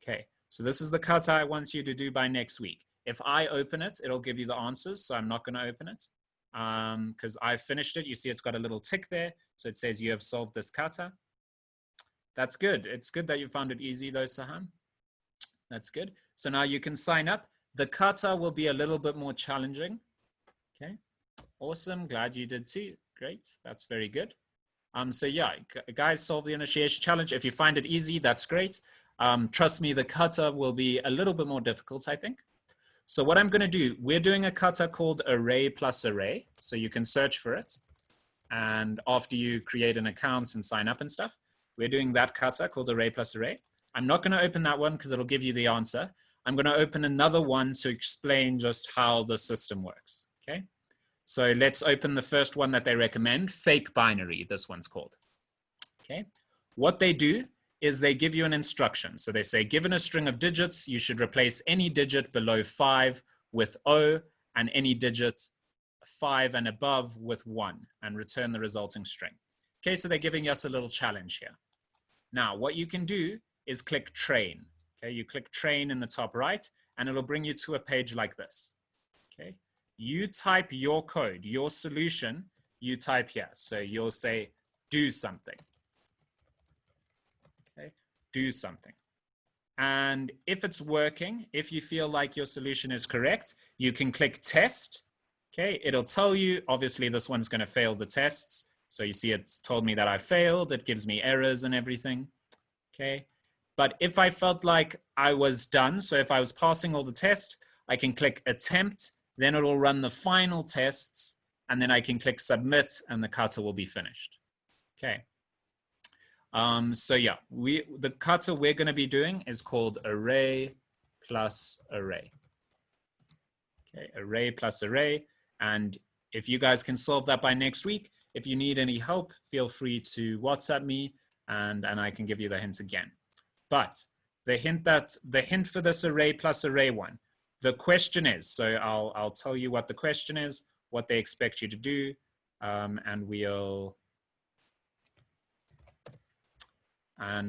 Okay, so this is the cutter I want you to do by next week. If I open it, it'll give you the answers, so I'm not going to open it because I've finished it. You see it's got a little tick there, so it says you have solved this cutter. That's good. It's good that you found it easy though, Saham. That's good. So now you can sign up. The cutter will be a little bit more challenging. Okay, awesome. Glad you did too. Great. That's very good. So yeah, guys, solve the initiation challenge. If you find it easy, that's great. Trust me, the cutter will be a little bit more difficult, I think. So what I'm going to do, we're doing a cutter called array plus array. So you can search for it. And after you create an account and sign up and stuff, we're doing that cutter called array plus array. I'm not going to open that one because it'll give you the answer. I'm going to open another one to explain just how the system works. Okay. So let's open the first one that they recommend, fake binary, this one's called. Okay. What they do is they give you an instruction. So they say, given a string of digits, you should replace any digit below 5 with O and any digit 5 and above with 1 and return the resulting string. Okay, so they're giving us a little challenge here. Now, what you can do is click train. Okay, you click train in the top right, and it'll bring you to a page like this. Okay, you type your code, your solution, you type here. So you'll say, do something. Okay, do something. And if it's working, if you feel like your solution is correct, you can click test. Okay, it'll tell you, obviously this one's going to fail the tests. So you see it's told me that I failed. It gives me errors and everything. Okay, but if I felt like I was done, so if I was passing all the tests, I can click attempt, then it'll run the final tests, and then I can click submit and the cutter will be finished. Okay. So yeah, the cutter we're going to be doing is called array plus array. Okay, array plus array. And if you guys can solve that by next week, if you need any help, feel free to WhatsApp me and I can give you the hints again. But the hint for this array plus array one, the question is, so I'll tell you what the question is, what they expect you to do, and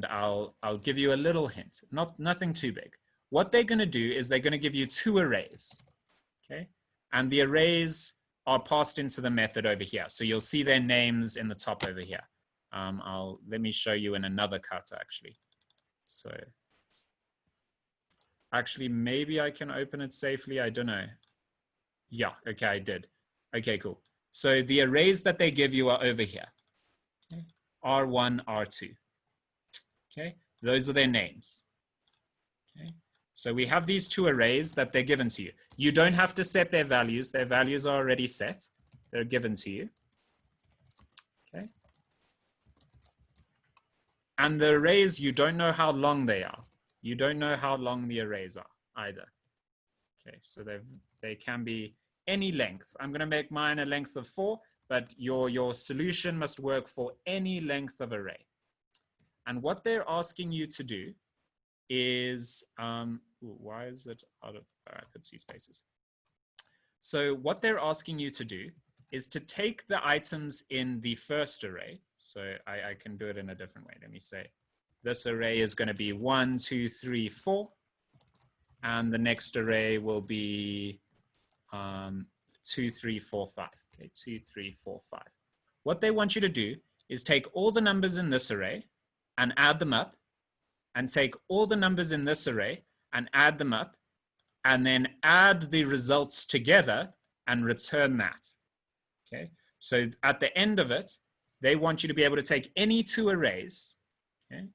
I'll give you a little hint, nothing too big. What they're going to do is they're going to give you 2 arrays, okay? And the arrays are passed into the method over here. So you'll see their names in the top over here. Let me show you in another cutter actually. So actually, maybe I can open it safely. I don't know. Yeah, okay, I did. Okay, cool. So the arrays that they give you are over here. Okay. R1, R2. Okay, those are their names. Okay, so we have these 2 arrays that they're given to you. You don't have to set their values. Their values are already set. They're given to you. Okay. And the arrays, you don't know how long they are. You don't know how long the arrays are either. Okay, so they can be any length. I'm going to make mine a length of 4, but your solution must work for any length of array. And what they're asking you to do is, why is it out of, I could see spaces. So what they're asking you to do is to take the items in the first array. So I can do it in a different way. Let me say this array is going to be 1, 2, 3, 4. And the next array will be 2, 3, 4, 5. Okay, 2, 3, 4, 5. What they want you to do is take all the numbers in this array and add them up, and take all the numbers in this array and add them up, and then add the results together and return that. Okay, so at the end of it, they want you to be able to take any 2 arrays, okay?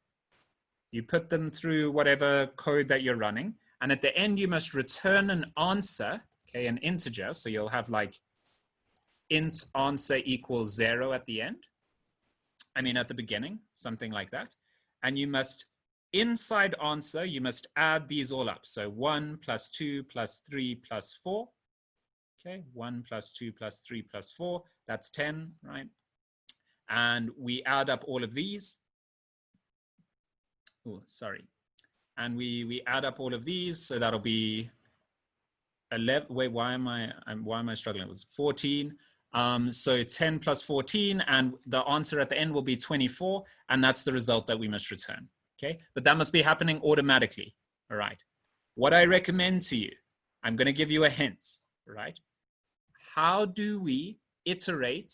You put them through whatever code that you're running, And at the end, you must return an answer, okay, an integer. So you'll have like int answer equals 0 at the end. I mean, at the beginning, something like that. And you must, inside answer, you must add these all up. So 1 plus 2 plus 3 plus 4. Okay, 1 plus 2 plus 3 plus 4, that's 10, right? And we add up all of these. Oh, sorry. And we add up all of these, so that'll be 11. Wait, why am I struggling? It was 14. So 10 plus 14, and the answer at the end will be 24, and that's the result that we must return. Okay, but that must be happening automatically. All right. What I recommend to you, I'm going to give you a hint. Right? How do we iterate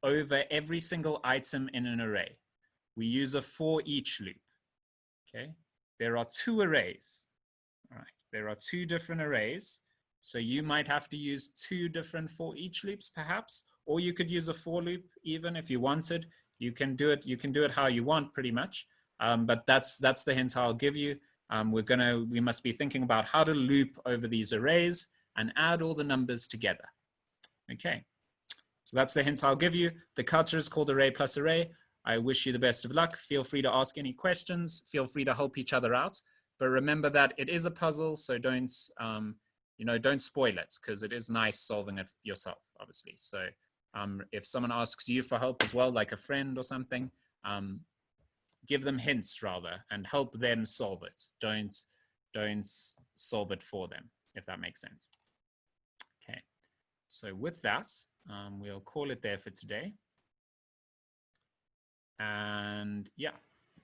over every single item in an array? We use a for each loop. Okay, there are 2 arrays. All right, there are 2 different arrays. So you might have to use 2 different for each loops, perhaps, or you could use a for loop even if you wanted. You can do it. You can do it how you want, pretty much. But that's the hint I'll give you. We must be thinking about how to loop over these arrays and add all the numbers together. Okay, so that's the hint I'll give you. The kata is called array plus array. I wish you the best of luck. Feel free to ask any questions. Feel free to help each other out. But remember that it is a puzzle, so don't spoil it, because it is nice solving it yourself, obviously. So if someone asks you for help as well, like a friend or something, give them hints rather and help them solve it. Don't solve it for them, if that makes sense. Okay, so with that, we'll call it there for today. And yeah,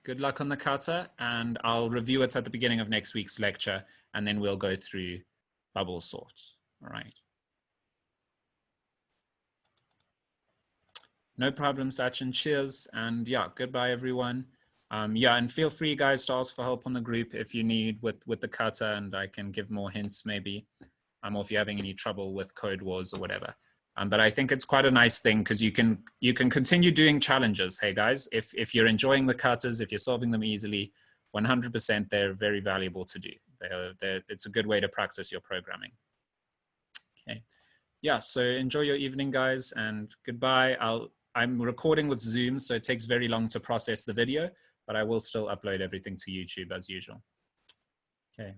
good luck on the kata, and I'll review it at the beginning of next week's lecture, and then we'll go through bubble sort. All right. No problem, Sachin. Cheers. And yeah, goodbye, everyone. Yeah, and feel free, guys, to ask for help on the group if you need with the kata, and I can give more hints maybe, or if you're having any trouble with code wars or whatever. But I think it's quite a nice thing because you can continue doing challenges. Hey, guys, if you're enjoying the katas, if you're solving them easily, 100% they're very valuable to do. It's a good way to practice your programming. Okay. Yeah, so enjoy your evening, guys, and goodbye. I'm recording with Zoom, so it takes very long to process the video, but I will still upload everything to YouTube as usual. Okay.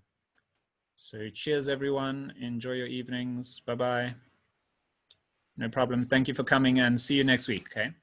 So cheers, everyone. Enjoy your evenings. Bye-bye. No problem. Thank you for coming, and see you next week, okay?